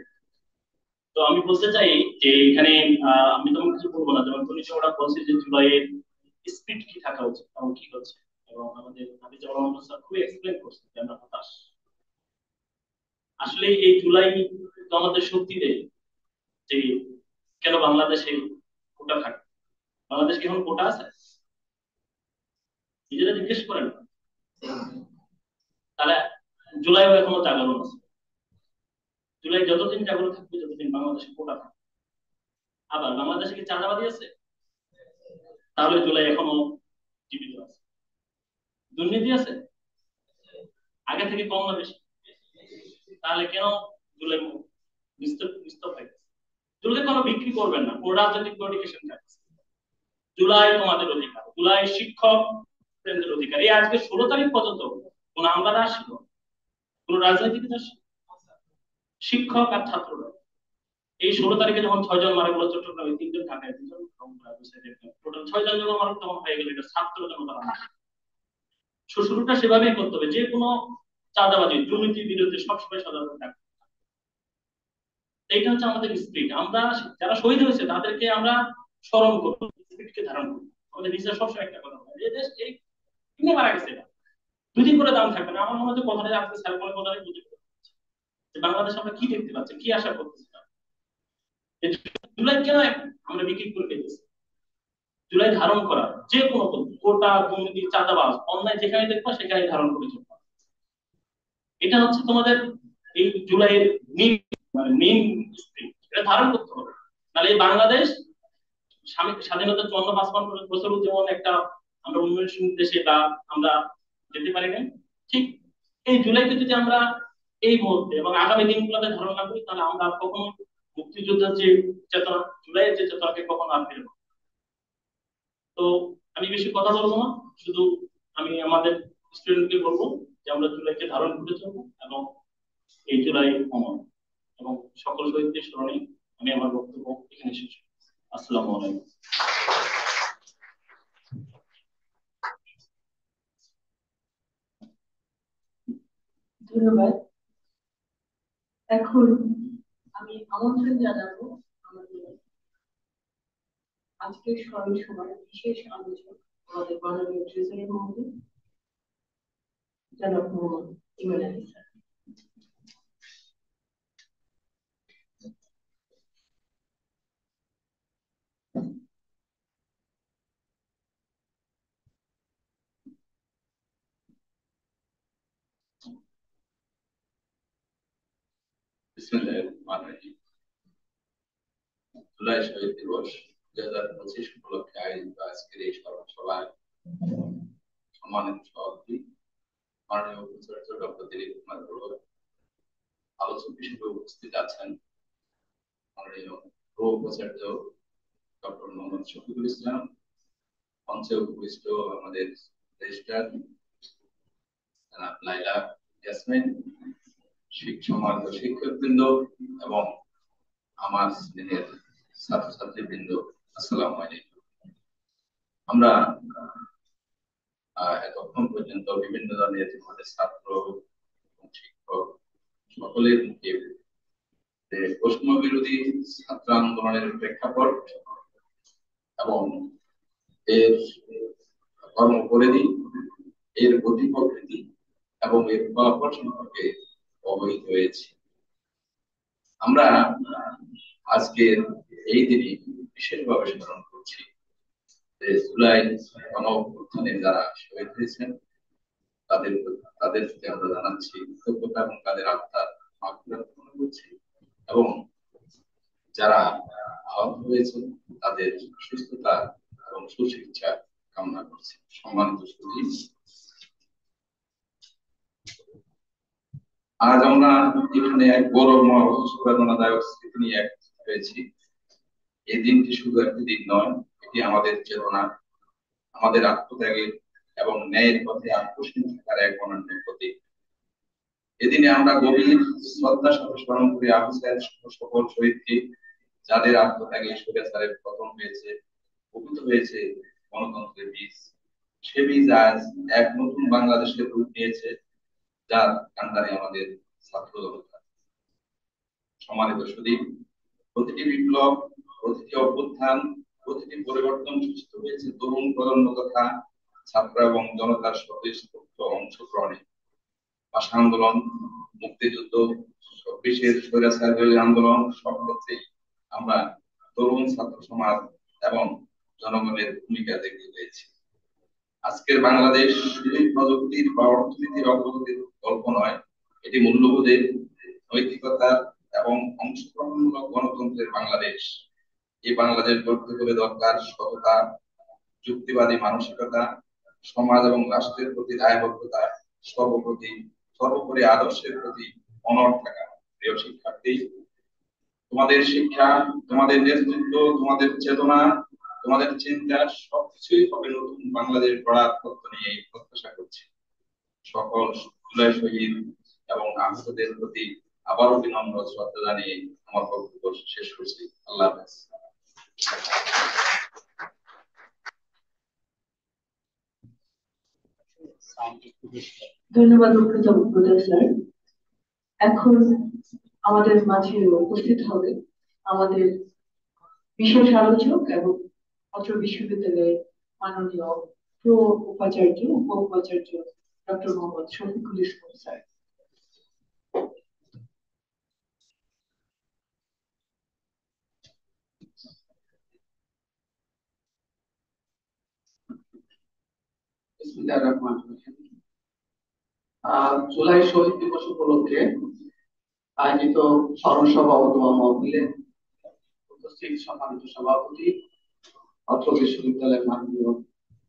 তো আমি বলতে চাই যে এখানে আমি তেমন কিছু বলবো না, যেমন তুমি ওরা বলছে যে জুলাইয়ের স্পিড কি থাকা উচিত এবং কি হচ্ছে, এবং আমাদের স্যার খুবই এক্সপ্লেন করছে যে আমরা হতাশ। আসলে এই জুলাই তো আমাদের শক্তি দেয় যে কেন বাংলাদেশে কোটা থাকে। বাংলাদেশ কি এখন কোটা আছে? নিজেরা জিজ্ঞেস করেন। তাহলে জুলাইও এখনো জাগরণ আছে। জুলাই যতদিন জাগরণ থাকবে ততদিন বাংলাদেশে কোটা থাকবে। আবার বাংলাদেশে কি চাঁদাবাদী আছে? তাহলে জুলাই এখনো জীবিত আছে। দুর্নীতি আছে? আগে থেকে কম না বেশি? তাহলে কেন জুলাই নিস্তব্ধ হয়ে গেছে? জুলাই কোনো বিক্রি করবেন না, কোন রাজনৈতিক নোটিফিকেশন থাকছে। জুলাই তোমাদের অধিকার, জুলাই শিক্ষক অধিকার। এই আজকে 16 তারিখ পর্যন্ত কোন আমলারা আসলো, কোন রাজনীতিবিদ আসলো? শিক্ষক আর ছাত্ররা। এই 16 তারিখে যখন 6 জন মারা গেল চট্টগ্রামে, 3 জন ঢাকায়, 2 জন টোটাল 6 জন যখন মারা তখন হয়ে গেল এটা ছাত্র জনতা। শুরুটা সেভাবেই করতে হবে, যে কোনো চাঁদাবাজি দুর্নীতির বিরুদ্ধে সবসময় সজাগ থাকবে। এইটা হচ্ছে আমাদের স্পিরিট। আমরা যারা শহীদ হয়েছে তাদেরকে আমরা স্মরণ করবো, স্পিরিটকে ধারণ করবো। আমাদের নিজের সবসময় একটা কথা বলে এই দেশ এই কিনে মারা গেছে, এটা 2 দিন করে দাম থাকবে না। আমার মনে হচ্ছে কথাটা আজকে স্যার মনে কথাটাই বুঝে যে বাংলাদেশ আমরা কি দেখতে পাচ্ছি, কি আশা করতেছি। জুলাই কেন আমরা বিক্রি করে ফেলতেছি? জুলাই ধারণ করা যে কোনো কোটা দুর্নীতি চাঁদাবাজ অন্যায় যেখানে দেখবা সেখানে ধারণ করে চলবে। এটা হচ্ছে তোমাদের এই জুলাইয়ের মেইন স্পিরিট, এটা ধারণ করতে হবে। তাহলে এই বাংলাদেশ স্বাধীনতা 54-55 বছর যেমন একটা আমরা উন্নয়নশীল দেশে বা আমরা যেতে পারি না, ঠিক এই জুলাইকে যদি আমরা এই মুহূর্তে এবং আগামী দিনগুলোতে ধারণ না করি তাহলে আমরা কখনো মুক্তিযোদ্ধার যে চেতনা, জুলাইয়ের যে চেতনাকে কখনো আর ফিরব। তো আমি বেশি কথা বলবো না, শুধু আমি আমাদের স্টুডেন্টকে বলবো যে আমরা জুলাইকে ধারণ করে চলবো এবং এই জুলাই অমর এবং সকল শহীদদের স্মরণে আমি আমার বক্তব্য এখানে শেষ করছি। আসসালামু আলাইকুম। ধন্যবাদ। এখন আমি আমন্ত্রণ জানাবো আমাদের আজকের স্মরণ সভার বিশেষ আলোচক আমাদের মাননীয় ট্রেজারি মহোদয় জনাব মোহাম্মদ ইমরান আলী স্যার। বিসমিল্লাহির রহমানির রহিম। জুলাই শহীদ দিবস 2025 উপলক্ষে আয়োজিত আজকের এই সভায় সম্মানিত সভাপতি মাননীয় উপাচার্য ডক্টর দিলীপ কুমার বড়ুয়া, আলোচক হিসেবে উপস্থিত আছেন মাননীয় উপাচার্য ডক্টর মোহাম্মদ শফিকুল ইসলাম, মঞ্চে উপবিষ্ট আমাদের রেজিস্ট্রার লাইলা ইয়াসমিন, সম্মানিত শিক্ষকবৃন্দ এবং আমার স্নেহের ছাত্রছাত্রীবৃন্দ, আসসালামু আলাইকুম। আমরা এতক্ষণ পর্যন্ত বিভিন্ন ধরনের আমাদের ছাত্র এবং শিক্ষক সকলের মুখে বৈষম্য বিরোধী ছাত্র আন্দোলনের প্রেক্ষাপট এবং এর কর্মপরিধি, এর গতি প্রকৃতি এবং এর ফলাফল সম্পর্কে অবহিত হয়েছে। আমরা আজকের এই দিনে বিশেষভাবে স্মরণ করছি যে জুলাই গণঅভ্যুত্থানে যারা শহীদ হয়েছেন তাদের প্রতি আমরা জানাচ্ছি কৃতজ্ঞতা এবং তাদের আত্মার মাগফিরাত কামনা করছি এবং যারা আহত হয়েছেন তাদের সুস্থতা এবং সুচিকিৎসা কামনা করছি। সম্মানিত সুধী, আজ আমরা এখানে এক বড় বেদনাদায়ক স্মৃতি নিয়ে একত্রিত হয়েছি। এই দিনটি শুধু একটি দিন নয়, এটি আমাদের চেতনা, আমাদের আত্মত্যাগের এবং ন্যায়ের পথে আকর্ষণ থাকার এক অনন্য প্রতীক। এদিনে আমরা গভীর শ্রদ্ধার সাথে স্মরণ করি আবু সাইদ সকল শহীদকে, যাদের আত্মত্যাগে স্বৈরাচারের পতন হয়েছে, উপনীত হয়েছে গণতন্ত্রের বীজ। সে বীজ আজ এক নতুন বাংলাদেশের রূপ নিয়েছে, যার কান্ডারে আমাদের ছাত্র জনতা। সম্মানিত সুধী, প্রতিটি বিপ্লব, প্রতিটি অভ্যুত্থান, প্রতিটি পরিবর্তন সূচিত হয়েছে তরুণ প্রজন্ম তথা ছাত্র এবং জনতার স্বতঃস্ফূর্ত অংশগ্রহণে। ভাষা আন্দোলন, মুক্তিযুদ্ধ, 26-এর স্বৈরাচার বিরোধী আন্দোলন, সব ক্ষেত্রেই আমরা তরুণ ছাত্র সমাজ এবং জনগণের ভূমিকা দেখতে পেয়েছি। আজকের বাংলাদেশ শুধুই প্রযুক্তির বা অর্থনীতির অগ্রগতির গল্প নয়, এটি মূল্যবোধের, নৈতিকতার এবং অংশগ্রহণমূলক গণতন্ত্রের বাংলাদেশ। এই বাংলাদেশ গড়তে হলে দরকার সততা, যুক্তিবাদী মানসিকতা, সমাজ এবং রাষ্ট্রের প্রতি দায়বদ্ধতা, সর্বোপরি আদর্শের প্রতি অনড় থাকা। প্রিয় শিক্ষার্থী, তোমাদের শিক্ষা, তোমাদের নেতৃত্ব, তোমাদের চেতনা, তোমাদের চিন্তা সবকিছুই হবে নতুন বাংলাদেশ গড়ার তত্ত্ব নিয়ে প্রত্যাশা করছি। সকল জুলাই শহীদ এবং আহতদের প্রতি আবারও বিনম্র শ্রদ্ধা জানিয়ে আমার বক্তব্য শেষ করছি। আল্লাহ হাফেজ। ধন্যবাদ উপাচার্য স্যার। এখন আমাদের মাঝে উপস্থিত হবে আমাদের বিশেষ আলোচক এবং অত্র বিশ্ববিদ্যালয়ের মাননীয় উপাচার্য উপ উপাচার্য ডক্টর মোহাম্মদ শফিকুল ইসলাম স্যার। বিসমিল্লাহির রহমানির রহিম। জুলাই শহীদ দিবস উপলক্ষে আয়োজিত স্মরণ সভা ও দোয়া মাহফিলে উপস্থিত সম্মানিত সভাপতি, অত্র বিশ্ববিদ্যালয়ের মাননীয়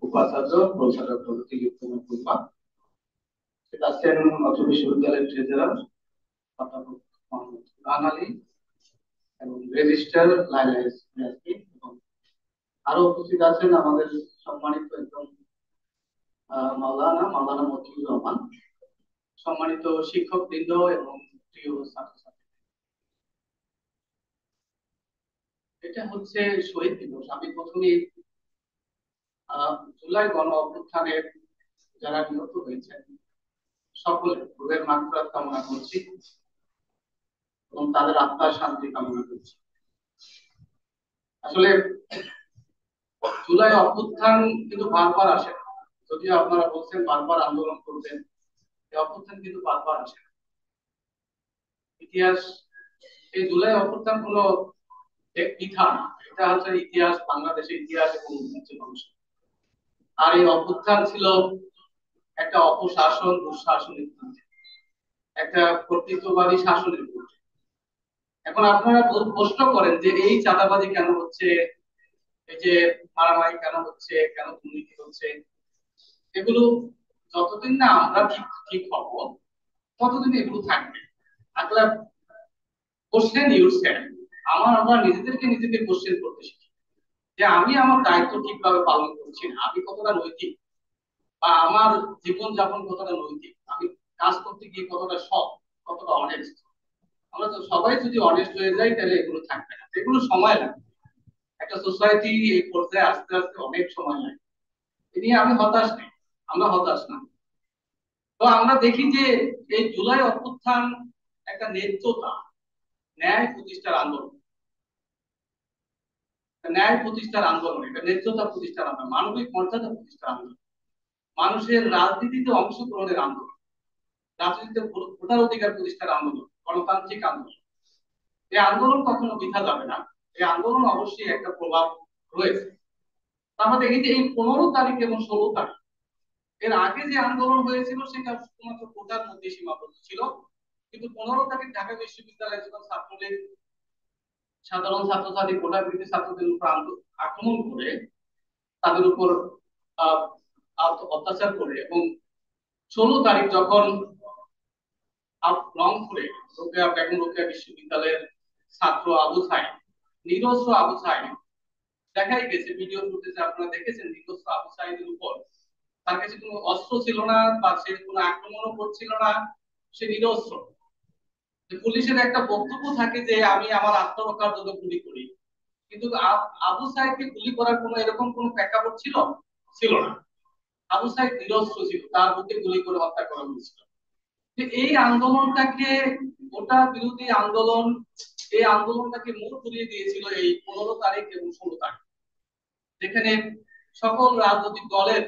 উপাচার্য প্রফেসর ডক্টর দিলীপ কুমার বড়ুয়া, আছেন অত্র বিশ্ববিদ্যালয়ের ট্রেজারার অধ্যাপক মোহাম্মদ কুরআন আলী এবং রেজিস্ট্রার লাইলা ইয়াসমিন, এবং আরো উপস্থিত আছেন আমাদের সম্মানিত একজন মাওলানা মতিউর রহমান, সম্মানিত শিক্ষক বৃন্দ এবং প্রিয় ছাত্রছাত্রী। এটা হচ্ছে শহীদ দিবস। আমি প্রথমে জুলাই গণ অভ্যুত্থানের যারা নিহত হয়েছেন সকলের রুহের মাগফিরাত কামনা করছি এবং তাদের আত্মার শান্তি কামনা করছি। আসলে জুলাই অভ্যুত্থান কিন্তু বারবার আসে না। যদিও আপনারা বলছেন বারবার আন্দোলন করবেন, এই অভ্যুত্থান কিন্তু বারবার আসে না। ইতিহাস, এই জুলাই অভ্যুত্থান কোনো এক পিঠা না, এটা হচ্ছে ইতিহাস, বাংলাদেশের ইতিহাস এবং ঐতিহ্যের অংশ। আর এই অভ্যুত্থান ছিল একটা অপশাসন দুঃশাসনের বিরুদ্ধে, একটা কর্তৃত্ববাদী শাসনের বিরুদ্ধে। এখন আপনারা প্রশ্ন করেন যে এই চাঁদাবাজি কেন হচ্ছে, এই যে মারামারি কেন হচ্ছে, কেন দুর্নীতি হচ্ছে, এগুলো যতদিন না আমরা ঠিক ঠিক হব ততদিন এগুলো থাকবে। আসলে কোশ্চেন ইউরসেলফ, আমরা নিজেকে কোশ্চেন করতে শিখি যে আমি আমার দায়িত্ব ঠিকভাবে পালন করছি না, আমি কতটা নৈতিক, বা আমার জীবন যাপন কতটা নৈতিক, আমি কাজ করতে গিয়ে কতটা সৎ, কতটা অনেস্ট। আমরা তো সবাই যদি অনেস্ট হয়ে যাই তাহলে এগুলো থাকবে না, এগুলো সময় লাগবে। একটা সোসাইটি এই পর্যায়ে আস্তে আস্তে অনেক সময় লাগে। এ নিয়ে আমি হতাশ নেই, আমরা হতাশ না। তো আমরা দেখি যে এই জুলাই অভ্যুত্থান একটা ন্যায্যতা, ন্যায় প্রতিষ্ঠার আন্দোলন, ন্যায় প্রতিষ্ঠার আন্দোলন, এটা ন্যায্যতা প্রতিষ্ঠার আন্দোলন, মানবিক মর্যাদা প্রতিষ্ঠার আন্দোলন, মানুষের রাজনীতিতে অংশগ্রহণের আন্দোলন, রাজনীতিতে ভোটার অধিকার প্রতিষ্ঠার আন্দোলন, গণতান্ত্রিক আন্দোলন। এই আন্দোলন কখনো বৃথা যাবে না, এই আন্দোলন অবশ্যই একটা প্রভাব রয়েছে। আমরা দেখি যে এই 15 তারিখ এবং 16 তারিখ, এর আগে যে আন্দোলন হয়েছিল সেটা শুধুমাত্র কোটার মধ্যে সীমাবদ্ধ ছিল, কিন্তু 15 তারিখ ঢাকা বিশ্ববিদ্যালয়ের যখন ছাত্রলীগ সাধারণ ছাত্রছাত্রী কোটা বিরোধী ছাত্রদের উপর আক্রমণ করে, তাদের উপর আহ অত্যাচার করে, এবং 16 তারিখ যখন রংপুরে বেগম রোকেয়া বিশ্ববিদ্যালয়ের ছাত্র আবু সাইদ, নিরস্ত্র আবু সাইদ, দেখাই গেছে ভিডিও ফুটেজে আপনারা দেখেছেন, নিরস্ত্র আবু সাইদের উপর তার কাছে কোনো অস্ত্র ছিল না, বা সে কোনো আক্রমণও করছিল না, সে নিরস্ত্র। পুলিশের একটা বক্তব্য থাকে যে আমি আমার আত্মরক্ষার জন্য গুলি করি, কিন্তু আবু সাইদকে গুলি করার কোনো এরকম কোনো প্রেক্ষাপট ছিল না। আবু সাইদ নিরস্ত্র ছিল, তার বুকে গুলি করে হত্যা করা হয়েছিল। এই আন্দোলনটাকে, ওটা বিরোধী আন্দোলন, এই আন্দোলনটাকে মোড় ঘুরিয়ে দিয়েছিল এই 15 তারিখ এবং 16 তারিখ, যেখানে সকল রাজনৈতিক দলের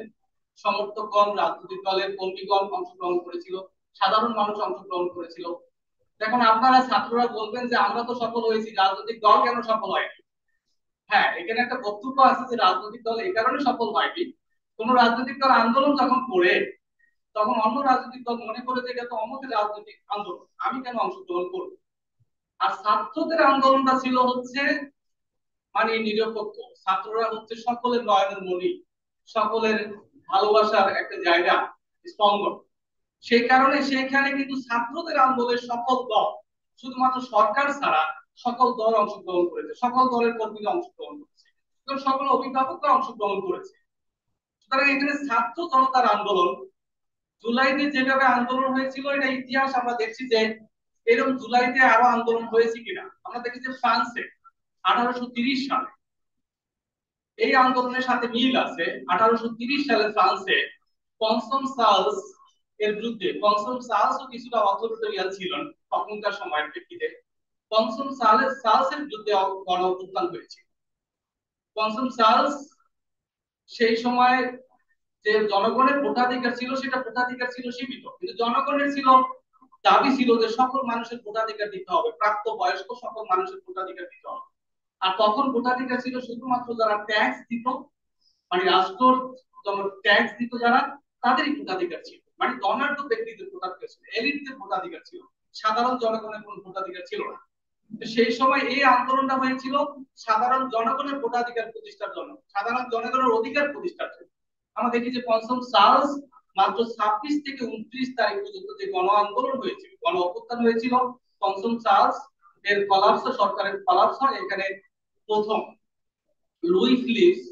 সমর্থকগণ, রাজনৈতিক দলের কর্মীগণ অংশগ্রহণ করেছিল, সাধারণ মানুষ অংশগ্রহণ করেছিল। এখন আপনারা ছাত্ররা বলবেন যে আমরা তো সফল হয়েছি, রাজনৈতিক দল কেন সফল হয়নি? হ্যাঁ, এখানে একটা বক্তব্য আছে যে রাজনৈতিক দল এই কারণে সফল হয়নি, কোন রাজনৈতিক দল আন্দোলন যখন করে তখন অন্য রাজনৈতিক দল মনে করে যে এটা তো আমাদের রাজনৈতিক আন্দোলন, আমি কেন অংশগ্রহণ করবো। আর ছাত্রদের আন্দোলনটা ছিল হচ্ছে মানে নিরপেক্ষ, ছাত্ররা হচ্ছে সকলের নয়নের মণি, সকলের ভালোবাসার একটা জায়গা, স্পন্দন। সেই কারণে সেইখানে কিন্তু ছাত্রদের আন্দোলনের সকল দল, শুধুমাত্র সরকার ছাড়া সকল দল অংশগ্রহণ করেছে, সকল দলের কর্মীরা অংশগ্রহণ করেছে, সকল অভিভাবকরা অংশগ্রহণ করেছে। সুতরাং এখানে ছাত্র জনতার আন্দোলন, জুলাইতে যেভাবে আন্দোলন হয়েছিল, এটা ইতিহাস আমরা দেখছি যে এরকম জুলাইতে আরো আন্দোলন হয়েছে কিনা। আমরা দেখি যে ফ্রান্সে 1830 সালে এই আন্দোলনের সাথে মিল আছে। 1830 সালে ফ্রান্সে কনসম চার্লস এর বিরুদ্ধে, কনসম চার্লসও কিছুটা অথরিটেরিয়ান ছিলেন তখনকার সময়ের প্রেক্ষিতে, কনসম চার্লসের বিরুদ্ধে গণ অভ্যুত্থান হয়েছিল। কনসম চার্লস সেই সময় যে জনগণের ভোটাধিকার ছিল, সেটা ভোটাধিকার ছিল সীমিত, কিন্তু জনগণের ছিল দাবি ছিল যে সকল মানুষের ভোটাধিকার দিতে হবে, প্রাপ্ত বয়স্ক সকল মানুষের ভোটাধিকার দিতে হবে। আর তখন ভোটাধিকার ছিল শুধুমাত্র যারা ট্যাক্স দিত, মানে রাষ্ট্র ট্যাক্স দিত যারা, তাদেরই ভোটাধিকার ছিল, মানে ধনাঢ্য ব্যক্তিদের ভোটাধিকার ছিল, এলিটদের ভোটাধিকার ছিল, সাধারণ জনগণের কোনো ভোটাধিকার ছিল না। সেই সময় এই আন্দোলনটা হয়েছিল সাধারণ জনগণের ভোটাধিকার প্রতিষ্ঠার জন্য, সাধারণ জনগণের অধিকার প্রতিষ্ঠার জন্য। আমরা দেখি যে কনসম চার্লস মাত্র 26 থেকে 29 তারিখ পর্যন্ত যে গণ আন্দোলন হয়েছিল, গণ অভ্যুত্থান হয়েছিল, কনসম চার্লস এর কলাপস, সরকারের কলাপস হয়। এখানে প্রথম লুই ফিলিপস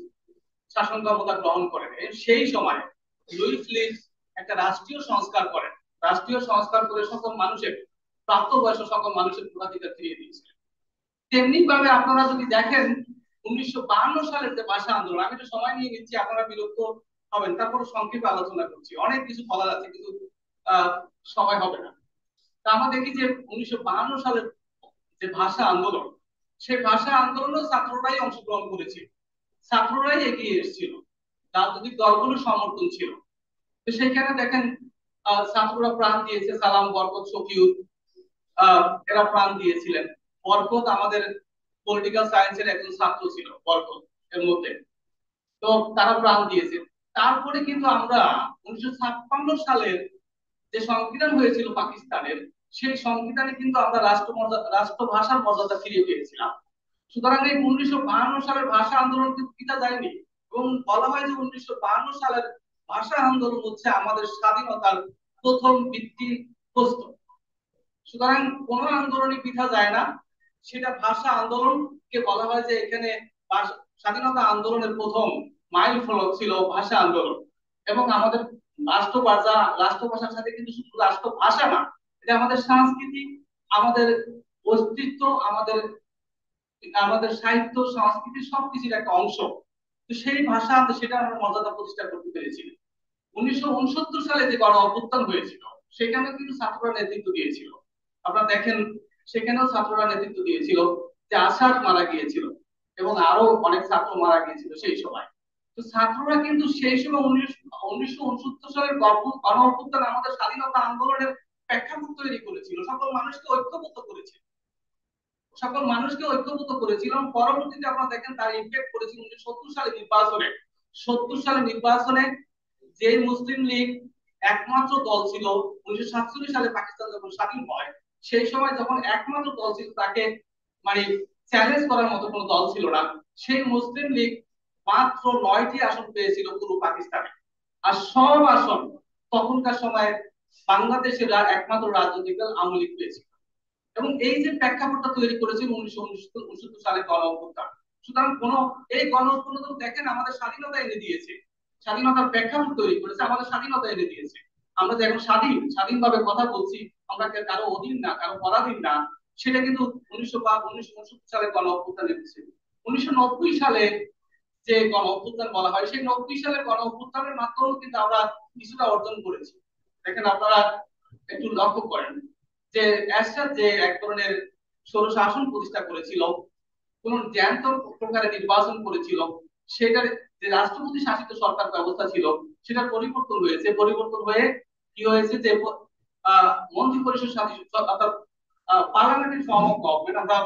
শাসন ক্ষমতা গ্রহণ করেন। সেই সময় লুই ফিলিপস একটা রাষ্ট্রীয় সংস্কার করেন, রাষ্ট্রীয় সংস্কার করে সকল মানুষের, প্রাপ্তবয়স্ক সকল মানুষের ভোটাধিকার ফিরিয়ে দিয়েছিলেন। তেমনি ভাবে আপনারা যদি দেখেন 1952 সালের যে ভাষা আন্দোলন, আমি একটু সময় নিয়ে নিচ্ছি, আপনারা বিরক্ত হবেন, তারপর সংক্ষেপে আলোচনা করছি, অনেক কিছু বলা যাচ্ছে কিন্তু সময় হবে না। তা আমরা দেখি যে 1952 সালের যে ভাষা আন্দোলন, সেই ভাষা আন্দোলনেও ছাত্ররাই অংশগ্রহণ করেছে। ছাত্ররাই এগিয়ে এসেছিল, রাজনৈতিক দলগুলোর সমর্থন ছিল। তো সেইখানে দেখেন ছাত্ররা প্রাণ দিয়েছে, সালাম, বরকত, শফিউল, এরা প্রাণ দিয়েছিলেন। বরকত আমাদের পলিটিক্যাল সায়েন্সের একজন ছাত্র ছিল, বরকত এর মধ্যে। তো তারা প্রাণ দিয়েছে। তারপরে কিন্তু আমরা 1956 সালের যে সংবিধান হয়েছিল পাকিস্তানের, সেই সংবিধানে কিন্তু আমরা রাষ্ট্রভাষার মর্যাদা ফিরিয়ে পেয়েছিলাম। সুতরাং এই 1952 সালের ভাষা আন্দোলন কিন্তু পিতা যায়নি, এবং বলা হয় যে 1952 সালের ভাষা আন্দোলন হচ্ছে আমাদের স্বাধীনতার প্রথম ভিত্তিপ্রস্তর। সুতরাং কোন আন্দোলনই পিতা যায় না, সেটা ভাষা আন্দোলনকে বলা হয় যে এখানে স্বাধীনতা আন্দোলনের প্রথম মাইল ফলক ছিল ভাষা আন্দোলন। এবং আমাদের রাষ্ট্রভাষার সাথে কিন্তু শুধু রাষ্ট্রভাষা না, এটা আমাদের সংস্কৃতি, আমাদের অস্তিত্ব, আমাদের আমাদের সাহিত্য, সংস্কৃতি সবকিছুর একটা অংশ। তো সেই ভাষা সেটা আমরা মর্যাদা প্রতিষ্ঠা করতে পেরেছি। 1969 সালে যে গণ অভ্যুত্থান হয়েছিল, সেখানে কিন্তু ছাত্ররা নেতৃত্ব দিয়েছিল। আপনারা দেখেন সেখানেও ছাত্ররা নেতৃত্ব দিয়েছিল, যে আসাদ মারা গিয়েছিল এবং আরো অনেক ছাত্র মারা গিয়েছিল সেই সময়। তো ছাত্ররা কিন্তু সেই সময় 1969 সালের গণ অভ্যুত্থান আমাদের স্বাধীনতা আন্দোলনের প্রেক্ষাপট তৈরি করেছিল, সকল মানুষকে ঐক্যবদ্ধ করেছিল। পরবর্তীতে আপনারা দেখেন তার ইমপ্যাক্ট করেছিল 1970 সালে নির্বাচনে। 70 সালে নির্বাচনে যে মুসলিম লীগ একমাত্র দল ছিল, 1947 সালে পাকিস্তান যখন স্বাধীন হয়, সেই সময় যখন একমাত্র দল ছিল, তাকে মানে চ্যালেঞ্জ করার মতো কোনো দল ছিল না। সেই মুসলিম লীগ মাত্র 9টি আসন পেয়েছিল পুরো পাকিস্তানে, আর সব আসন তখনকার সময় বাংলাদেশের একমাত্র রাজনৈতিক দল আওয়ামী লীগ পেয়েছিল। এবং এই যে প্রেক্ষাপটটা তৈরি করেছিল 1969 সালে গণ অভ্যুত্থান। সুতরাং এই গণ অভ্যুত্থান দেখেন আমাদের স্বাধীনতা এনে দিয়েছে, স্বাধীনতার প্রেক্ষাপট তৈরি করেছে, আমাদের স্বাধীনতা এনে দিয়েছে। আমরা যে এখন স্বাধীনভাবে কথা বলছি, আমরা কারো অধীন না, কারো পরাধীন না, সেটা কিন্তু 1969 সালে গণ অভ্যুত্থান এনেছে। 1990 সালে যে গণ অভ্যুত্থান বলা হয়, সেই 90 সালের গণ অভ্যুত্থানের মাধ্যমে কিন্তু আমরা কিছুটা অর্জন করেছি। দেখেন আপনারা একটু লক্ষ্য করেন যে এরশাদ যে এক ধরনের স্বৈরশাসন প্রতিষ্ঠা করেছিল, কোন জ্যান্ত প্রকারে নির্বাচন করেছিল, সেটার যে রাষ্ট্রপতি শাসিত সরকার ব্যবস্থা ছিল, সেটা পরিবর্তন হয়েছে। পরিবর্তন হয়ে কি হয়েছে যে মন্ত্রী পরিষদ অর্থাৎ পার্লামেন্টারি ফর্ম অফ গভর্নমেন্ট, আমরা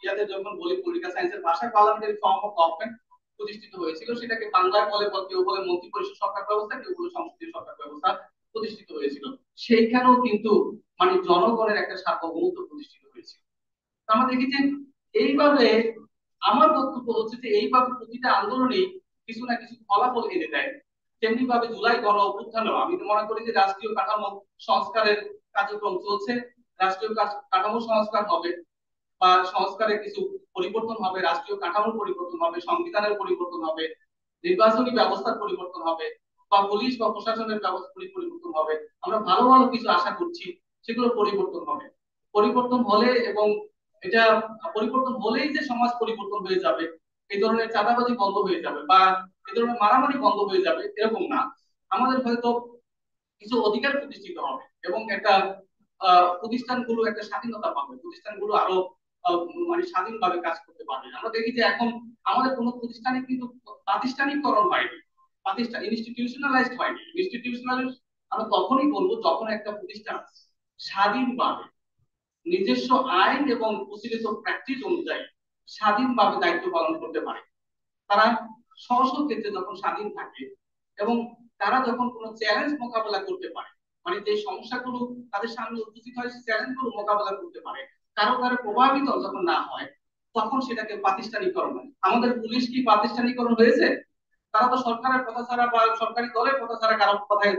ইয়াতে যখন বলি পলিটিক্যাল সায়েন্সের ভাষায় পার্লামেন্টারি ফর্ম অফ গভর্নমেন্ট প্রতিষ্ঠিত হয়েছিল। সেটাকে বাংলায় বলে, কেউ বলে মন্ত্রী পরিষদ সরকার ব্যবস্থা, কেউ বলে সংসদীয় সরকার ব্যবস্থা প্রতিষ্ঠিত হয়েছিল। সেইখানেও কিন্তু মানে জনগণের একটা সার্বভৌমত্ব প্রতিষ্ঠিত হয়েছিল। আমরা দেখি যে এইভাবে, আমার বক্তব্য হচ্ছে যে এইভাবে প্রতিটা আন্দোলনেই কিছু না কিছু ফলাফল এনে দেয়। তেমনি ভাবে জুলাই গণ অভ্যুত্থানও আমি তো মনে করি যে রাষ্ট্রীয় কাঠামো সংস্কারের কার্যক্রম চলছে, রাষ্ট্রীয় কাঠামো সংস্কার হবে বা সংস্কারের কিছু পরিবর্তন হবে, রাষ্ট্রীয় কাঠামোর পরিবর্তন হবে, সংবিধানের পরিবর্তন হবে, নির্বাচনী ব্যবস্থার পরিবর্তন হবে, বা পুলিশ বা প্রশাসনের ব্যবস্থা পরিবর্তন হবে। আমরা ভালো ভালো কিছু আশা করছি, সেগুলো পরিবর্তন হবে। পরিবর্তন হলে, এবং এটা পরিবর্তন হলেই যে সমাজ পরিবর্তন হয়ে যাবে, এই ধরনের চাঁদাবাজি বন্ধ হয়ে যাবে বা এই ধরনের মারামারি বন্ধ হয়ে যাবে, এরকম না। আমাদের হয়তো কিছু অধিকার প্রতিষ্ঠিত হবে এবং একটা প্রতিষ্ঠানগুলো একটা স্বাধীনতা পাবে, প্রতিষ্ঠানগুলো আরো মানে স্বাধীনভাবে কাজ করতে পারবে। আমরা দেখি যে এখন আমাদের কোনো প্রতিষ্ঠানে কিন্তু প্রাতিষ্ঠানিককরণ হয়নি, ইনস্টিটিউশনালাইজড হয়নি। ইনস্টিটিউশনালাইজড আমরা তখনই বলবো যখন একটা প্রতিষ্ঠান স্বাধীনভাবে নিজস্ব আইন এবং প্রচলিত প্র্যাকটিস অনুযায়ী স্বাধীনভাবে দায়িত্ব পালন করতে পারে। তারা স্ব ক্ষেত্রে যখন স্বাধীন থাকে এবং তারা যখন কোনো চ্যালেঞ্জ মোকাবেলা করতে পারে, মানে যে সমস্যাগুলো তাদের সামনে উপস্থিত হয়, সেই চ্যালেঞ্জগুলো মোকাবেলা করতে পারে, কারো দ্বারা প্রভাবিত যখন না হয়, তখন সেটাকে প্রাতিষ্ঠানিকরণ হয়। আমাদের পুলিশ কি প্রাতিষ্ঠানিকরণ হয়েছে? তারা তো সরকারের কথা ছাড়া বা সরকারি দলের কথা ছাড়া কারো কথায়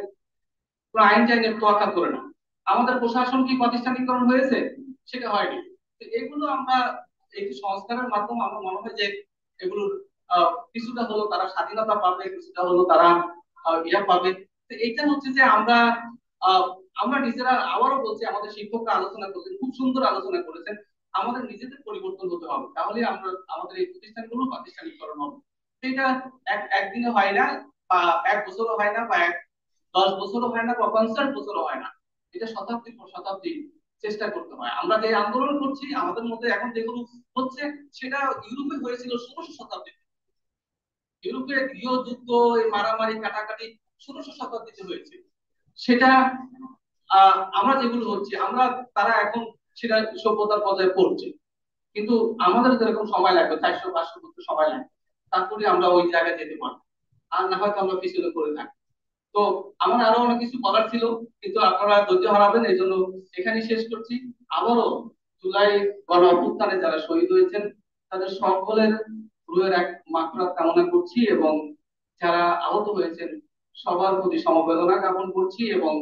কোনো আইন টাইনের তোয়াক্কা করে না। আমাদের প্রশাসন কি প্রাতিষ্ঠানিকরণ হয়েছে? সেটা হয়নি। এগুলো আমরা এই সংস্কারের মাধ্যমে আমার মনে হয় যে এগুলোর কিছুটা হলো তারা স্বাধীনতা পাবে, কিছুটা হলো তারা ইয়া পাবে। তো এটা হচ্ছে যে আমরা নিজেরা, আবারও বলছি, আমাদের শিক্ষকরা আলোচনা করছেন, খুব সুন্দর আলোচনা করেছেন। আমাদের নিজেদের পরিবর্তন হতে হবে, তাহলে আমরা আমাদের এই প্রতিষ্ঠানগুলো প্রাতিষ্ঠানিকরণ হবে। এটা একদিনে হয় না, বা 1 বছরও হয় না, বা 10 বছরও হয় না, বা 50 বছরও হয় না। এটা শতাব্দীর পর শতাব্দী চেষ্টা করতে হয়। আমরা যে আন্দোলন করছি, আমাদের মধ্যে এখন যেগুলো হচ্ছে, সেটা ইউরোপে হয়েছিল 16শ শতাব্দীতে। ইউরোপের গৃহযুদ্ধ, এই মারামারি কাটাকাটি 1600 শতাব্দীতে হয়েছে। সেটা আমরা যেগুলো হচ্ছে আমরা তারা এখন সেটা সভ্যতার পর্যায়ে পড়ছে, কিন্তু আমাদের যেরকম সময় লাগবে 400-500 বছর সময় লাগবে, তারপরে আমরা ওই জায়গায় যেতে পারবো। আর না হয়তো আমরা পিছনে পড়ে থাকি। তো আমার আরো অনেক কিছু বলার ছিল, কিন্তু আপনারা ধৈর্য হারাবেন, এই জন্য এখানে শেষ করছি। আবারও জুলাই গণ অভ্যুত্থানে যারা শহীদ হয়েছেন তাদের সকলের রুহের এক মাগফিরাত কামনা করছি, এবং যারা আহত হয়েছেন সবার প্রতি সমবেদনা জ্ঞাপন করছি এবং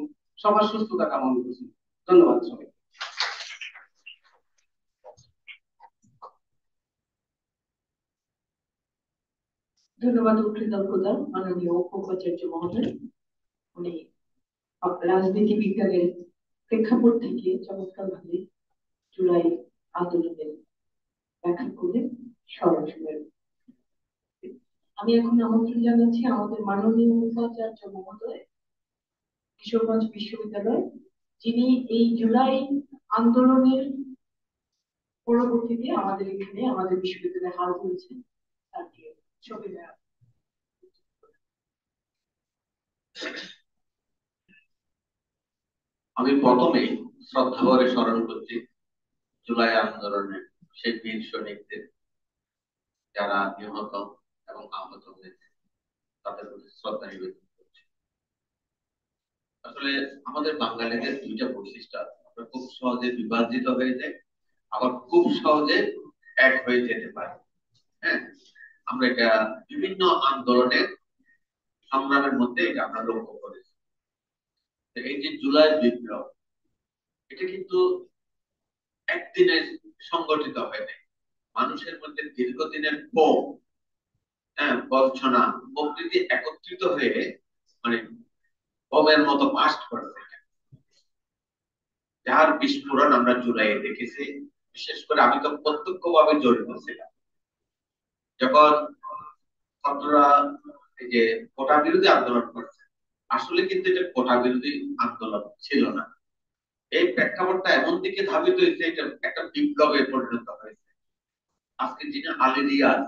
সবার সুস্থতা কামনা করছি। ধন্যবাদ সবাই। ধন্যবাদ উৎকৃতজ্ঞতা প্রদান মাননীয় উপাচার্য মহোদয়। উনি রাজনীতি বিজ্ঞানের প্রেক্ষাপট থেকে চমৎকার ভাবে জুলাই আন্দোলনের ব্যাখ্যা করে সরাসরি। আমি এখন আমন্ত্রণ জানাচ্ছি আমাদের মাননীয় উপাচার্য মহোদয়, কিশোরগঞ্জ বিশ্ববিদ্যালয়, যিনি এই জুলাই আন্দোলনের পরবর্তীতে আমাদের এখানে আমাদের বিশ্ববিদ্যালয়ে হাল হয়েছে তাকে ছবি দেওয়া। আমি প্রথমেই শ্রদ্ধা ভরে স্মরণ করছি জুলাই আন্দোলনের সেই বীর সৈনিকদের যারা নিহত এবং আহত হয়েছে, তাদের প্রতি শ্রদ্ধা নিবেদন করছি। আসলে আমাদের বাঙালিদের দুইটা বৈশিষ্ট্য আছে, আমরা খুব সহজে বিভাজিত হয়ে যাই, আবার খুব সহজে এক হয়ে যেতে পারি। হ্যাঁ, আমরা এটা বিভিন্ন আন্দোলনের সংগ্রামের মধ্যে এটা আমরা লক্ষ্য করেছি। এই যে জুলাই বিপ্লব, এটা কিন্তু একদিনে সংগঠিত হয়নি, মানুষের মধ্যে দীর্ঘদিনের ক্ষোভ, বঞ্চনা প্রকৃতি একত্রিত হয়ে মানে বোমের মতো বাস্ট করছে, যার বিস্ফোরণ আমরা জুলাইয়ে দেখেছি। বিশেষ করে আমি তো প্রত্যক্ষভাবে জড়িত ছিলাম যখন ছাত্ররা এই যে কোটা বিরোধী আন্দোলন করছে। আসলে কিন্তু এটা কোটা বিরোধী আন্দোলন ছিল না, এই প্রেক্ষাপটটা এমন দিকে ধাবিত হয়েছে, এটা একটা বিপ্লবে পরিণত হয়েছে। আজকে যিনি আলী রিয়াজ,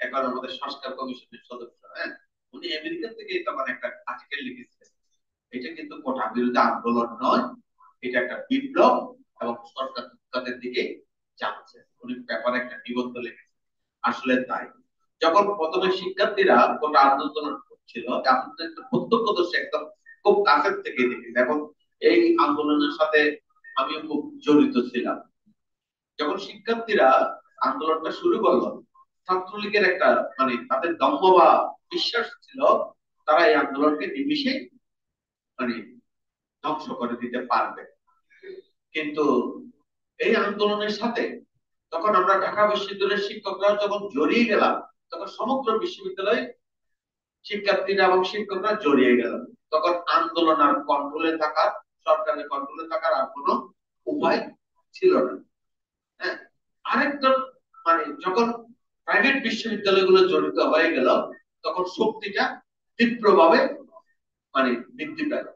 এখন আমাদের সংস্কার কমিশনের সদস্য, উনি আমেরিকা থেকে তখন একটা আর্টিকেল লিখেছিলেন, এটা কিন্তু কোটা বিরোধী আন্দোলন নয়, এটা একটা বিপ্লব এবং সরকার তাদের দিকে যাচ্ছে। উনি পেপারে একটা নিবন্ধ লিখেছেন। আসলে তাই, যখন প্রথমে শিক্ষার্থীরা কোটা আন্দোলন করছিল, প্রত্যক্ষদর্শী একদম খুব কাছের থেকে দেখেছি, এখন এই আন্দোলনের সাথে আমিও খুব জড়িত ছিলাম। যখন শিক্ষার্থীরা আন্দোলনটা শুরু করলো, ছাত্রলীগের একটা মানে তাদের দম্ভ বা বিশ্বাস ছিল তারা এই আন্দোলনকে নিমিষে মানে ধ্বংস করে দিতে পারবে। কিন্তু এই আন্দোলনের সাথে তখন আমরা ঢাকা বিশ্ববিদ্যালয়ের শিক্ষকরা যখন জড়িয়ে গেলাম, তখন সমগ্র বিশ্ববিদ্যালয় শিক্ষার্থীরা এবং শিক্ষকরা জড়িয়ে গেল। তখন আন্দোলন আর কন্ট্রোলে থাকার, সরকারের কন্ট্রোলে থাকার আর কোনো উপায় ছিল না। হ্যাঁ, আরেকটা মানে যখন প্রাইভেট বিশ্ববিদ্যালয়গুলো জড়িত হয়ে গেল, তখন শক্তিটা তীব্রভাবে মানে বৃদ্ধি পেল।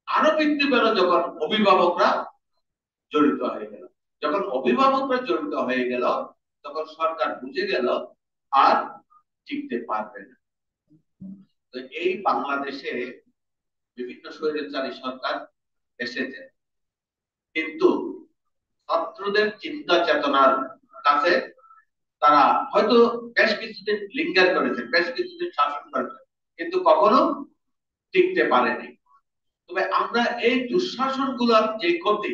আরো বৃদ্ধি পেল যখন অভিভাবকরা জড়িত হয়ে গেল। যখন অভিভাবকরা জড়িত হয়ে গেল, তখন সরকার বুঝে গেল আর টিকতে পারবে না। তো এই বাংলাদেশে বিভিন্ন স্বৈরাচারী সরকার এসেছে, কিন্তু ছাত্রদের চিন্তা চেতনার কাছে তারা হয়তো বেশ কিছুদিন লিঙ্গার করেছে, বেশ কিছুদিন শাসন করেছে, কিন্তু কখনো টিকতে পারেনি। তবে আমরা এই দুঃশাসন গুলার যে ক্ষতি,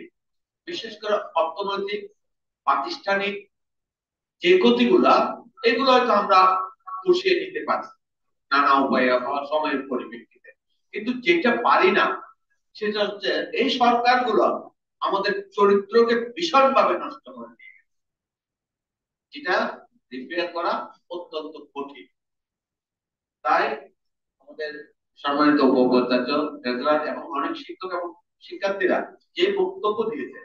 বিশেষ করে অর্থনৈতিক প্রাতিষ্ঠানিক যে ক্ষতিগুলা, এগুলো হয়তো আমরা পুষিয়ে নিতে পারি নানা উপায়ে সময়ের পরিপ্রেক্ষিতে, কিন্তু যেটা পারি না সেটা হচ্ছে এই সরকারগুলো আমাদের চরিত্রকে ভীষণভাবে নষ্ট করে দিয়ে গেছে, যেটা রিপেয়ার করা অত্যন্ত কঠিন। তাই আমাদের সম্মানিত উপাচার্য এবং অনেক শিক্ষক এবং শিক্ষার্থীরা যে বক্তব্য দিয়েছে,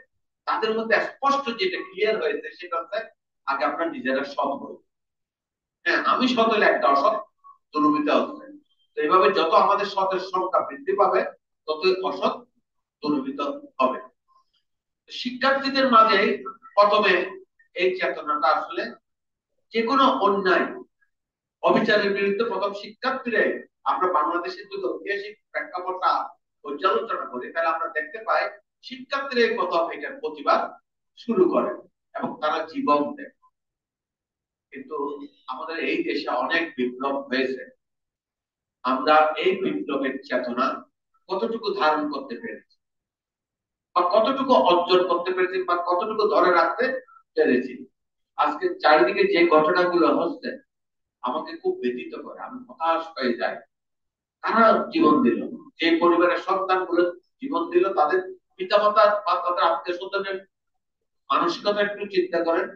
তাদের মধ্যে স্পষ্ট যেটা ক্লিয়ার হয়েছে সেটা হচ্ছে আগে আমরা নিজেরা সৎ হই। হ্যাঁ, আমি সৎ হলে একটা অসৎ দুর্বৃত্ত হচ্ছে। তো এইভাবে যত আমাদের সতের সংখ্যা বৃদ্ধি পাবে, ততই অসৎ দুর্বৃত্ত হবে। শিক্ষার্থীদের মাঝে প্রথমে এই চেতনাটা আসলে যে কোনো অন্যায় অবিচারের বিরুদ্ধে প্রথম শিক্ষার্থীরা আমরা বাংলাদেশের যদি ঐতিহাসিক প্রেক্ষাপটটা পর্যালোচনা করি তাহলে আমরা দেখতে পাই শিক্ষার্থীরা প্রথম এটার প্রতিবাদ শুরু করে এবং তারা জীবন দেয়। কিন্তু আমাদের এই দেশে অনেক বিপ্লব হয়েছে, আমরা এই বিপ্লবের চেতনা কতটুকু ধারণ করতে পেরেছি বা কতটুকু অর্জন করতে পেরেছি বা কতটুকু ধরে রাখতে পেরেছি। আজকে চারিদিকে যে ঘটনাগুলো হচ্ছে আমাকে খুব ব্যথিত করে, আমি হতাশ হয়ে যাই। কারা জীবন দিল? যে পরিবারের সন্তানগুলো জীবন দিল তাদের পিতামাতা বা তাদের আত্মীয় স্বজনের মানসিকতা একটু চিন্তা করেন,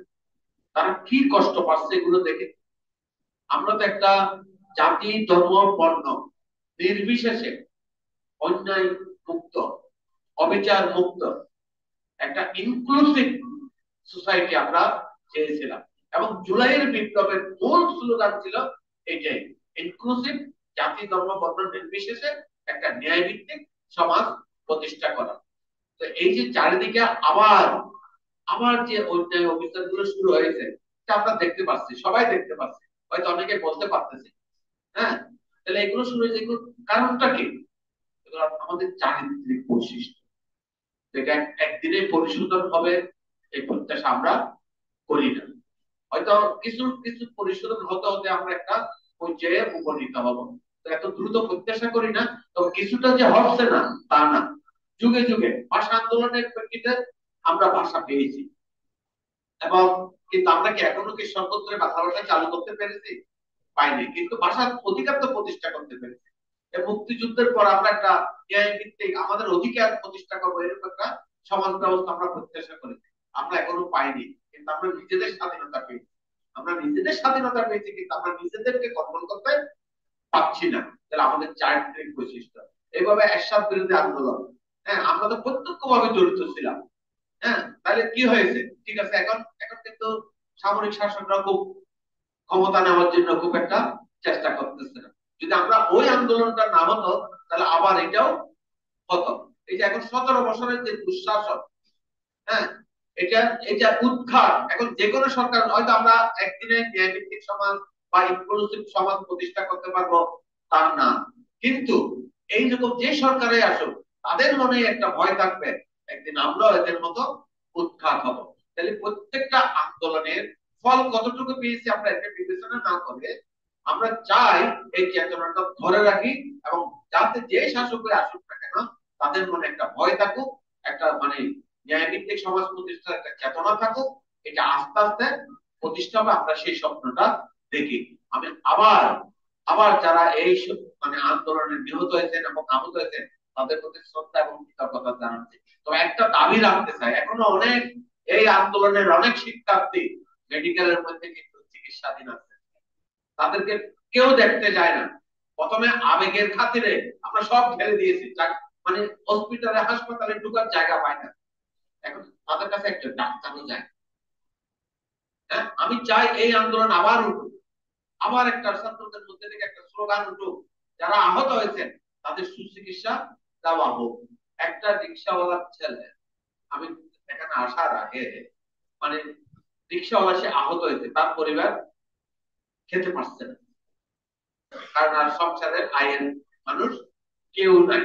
তারা কি কষ্ট পাচ্ছে এগুলো দেখে। আমরা তো একটা জাতি, ধর্ম, বর্ণ নির্বিশেষে অন্যায় মুক্ত, অবিচার মুক্ত একটা ইনক্লুসিভ সোসাইটি আমরা চেয়েছিলাম এবং জুলাইয়ের বিপ্লবের মূল স্লোগান ছিল এটাই, ইনক্লুসিভ, জাতি, ধর্ম, বর্ণ নির্বিশেষে একটা ন্যায়ভিত্তিক সমাজ প্রতিষ্ঠা করা। তো এই যে চারিদিকে আবার আবার যে অন্যায় অবিচার গুলো শুরু হয়েছে এটা আমরা দেখতে পাচ্ছি, সবাই দেখতে পাচ্ছি, হয়তো অনেকে বলতে পারতেছি। হ্যাঁ, তাহলে এগুলো শুরু হয়েছে, এগুলো কারণটা কি? এগুলো আমাদের চারিত্রিক বৈশিষ্ট্য, যেটা একদিনে পরিশোধন হবে এই প্রত্যাশা আমরা করি না। হয়তো কিছু কিছু পরিশোধন হতে হতে আমরা একটা পর্যায়ে উপনীত হব, তো এত দ্রুত প্রত্যাশা করি না। তবে কিছুটা যে হচ্ছে না তা না, যুগে যুগে ভাষা আন্দোলনের প্রেক্ষিতে আমরা ভাষা পেয়েছি এবং কিন্তু আমরা কি এখনো কি সর্বত্র বাংলা ভাষা চালু করতে পেরেছি? পাইনি, কিন্তু ভাষার অধিকার তো প্রতিষ্ঠা করতে পেরেছি। মুক্তিযুদ্ধের পর আমরা একটা ন্যায় ভিত্তিক আমাদের অধিকার প্রতিষ্ঠা করবো এরকম একটা সমাজ ব্যবস্থা আমরা প্রত্যাশা করেছি, আমরা এখনো পাইনি। কিন্তু আমরা নিজেদের স্বাধীনতা পেয়েছি, আমরা নিজেদের স্বাধীনতা পেয়েছি, কিন্তু আমরা নিজেদেরকে কন্ট্রোল করতে পারছি না। তাহলে আমাদের চারিত্রিক বৈশিষ্ট্য। এইভাবে এরশাদ বিরোধী আন্দোলন, হ্যাঁ, আমরা তো প্রত্যক্ষভাবে জড়িত ছিলাম। হ্যাঁ, তাহলে কি হয়েছে? ঠিক আছে, এখন এখন কিন্তু সামরিক শাসকরা খুব ক্ষমতা নেওয়ার জন্য খুব একটা চেষ্টা করতেছে না। যদি আমরা ওই আন্দোলনটা না হতো তাহলে আবার এটাও হতো। এই যে এখন 17 বছরের যে দুঃশাসন, হ্যাঁ, এটা এটা উৎখাত। এখন যে কোনো সরকার, হয়তো আমরা একদিনে ন্যায়ভিত্তিক সমাজ বা ইনক্লুসিভ সমাজ প্রতিষ্ঠা করতে পারবো তা না, কিন্তু এইরকম যে সরকারে আসুক তাদের মনে একটা ভয় থাকবে একদিন আমরাও এদের মতো উৎখাত হব। তাহলে প্রত্যেকটা আন্দোলনের ফল কতটুকু পেয়েছি আমরা এটা বিবেচনা না করে আমরা চাই এই চেতনাটা ধরে রাখি এবং যাতে যে শাসকই আসুক না কেন তাদের মনে একটা ভয় থাকুক, একটা মানে ন্যায়ভিত্তিক সমাজ প্রতিষ্ঠার একটা চেতনা থাকুক। এটা আস্তে আস্তে প্রতিষ্ঠা হবে, আমরা সেই স্বপ্নটা দেখি। আমি আবার আবার যারা এই মানে আন্দোলনে নিহত হয়েছেন এবং আহত হয়েছেন তাদের প্রতি শ্রদ্ধা এবং কৃতজ্ঞতা জানাচ্ছি। তো একটা দাবি রাখতে চাই, এখনো অনেক এই আন্দোলনের অনেক শিক্ষার্থী মেডিকেলের মধ্যে কিন্তু চিকিৎসাধীন আছে, তাদেরকে কেউ দেখতে যায় না। প্রথমে আবেগের খাতিরে আমরা সব ঢেলে দিয়েছি, মানে হসপিটালে হাসপাতালে ঢুকার জায়গা পায় না, এখন তাদের কাছে একটা ডাক্তারও যায়। হ্যাঁ, আমি চাই এই আন্দোলন আবার উঠুক, আবার একটা ছাত্রদের মধ্যে থেকে একটা স্লোগান উঠুক, যারা আহত হয়েছেন তাদের সুচিকিৎসা দেওয়া হোক। একটা রিক্সাওয়ালার ছেলে, আমি এখানে আসার আগে মানে রিক্সাওয়ালা সে আহত হয়েছে, তার পরিবার খেতে পারছে না, কারণ আর সংসারের আয়ের মানুষ কেউ নাই।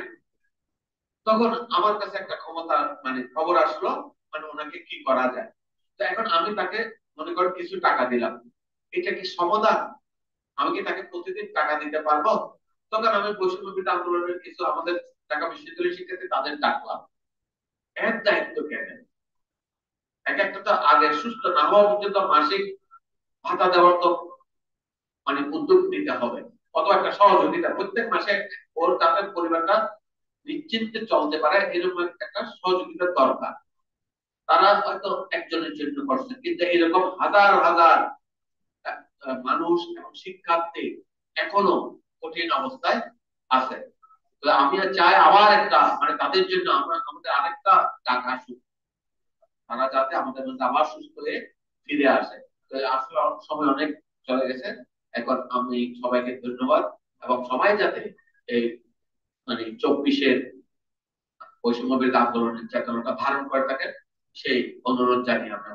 তখন আমার কাছে একটা ক্ষমতা মানে খবর আসলো, মানে ওনাকে কি করা যায়। তো এখন আমি তাকে মনে করেন কিছু টাকা দিলাম, এটা কি সমাধান? আমি কি তাকে প্রতিদিন টাকা দিতে পারবো? তখন আমি বৈষম্য বিরোধী আন্দোলনের কিছু আমাদের ঢাকা বিশ্ববিদ্যালয়ের শিক্ষার্থী তাদের ডাকলাম, এর দায়িত্ব কেন? এক একটা তো আগে সুস্থ না হওয়া পর্যন্ত মাসিক ভাতা দেওয়ার তো মানে উদ্যোগ নিতে হবে, অথবা একটা সহযোগিতা প্রত্যেক মাসে ওর তাদের পরিবারটা নিশ্চিন্তে চলতে পারে এরকম একটা সহযোগিতার দরকার। তারা হয়তো একজনের জন্য করছে, কিন্তু এরকম হাজার হাজার মানুষ এবং শিক্ষার্থী এখনো কঠিন অবস্থায় আছে। তো আমি চাই আবার একটা মানে তাদের জন্য আমরা আমাদের আরেকটা টাকা আসুক, তারা যাতে আমাদের মধ্যে আবার সুস্থ হয়ে ফিরে আসে। তো আসলে সময় অনেক চলে গেছে, এখন আমি সবাইকে ধন্যবাদ এবং সবাই যাতে এই মানে 24-এর বৈষম্য বিরোধী আন্দোলনের চেতনাটা ধারণ করে থাকেন সেই অনুরোধ জানিয়ে আমরা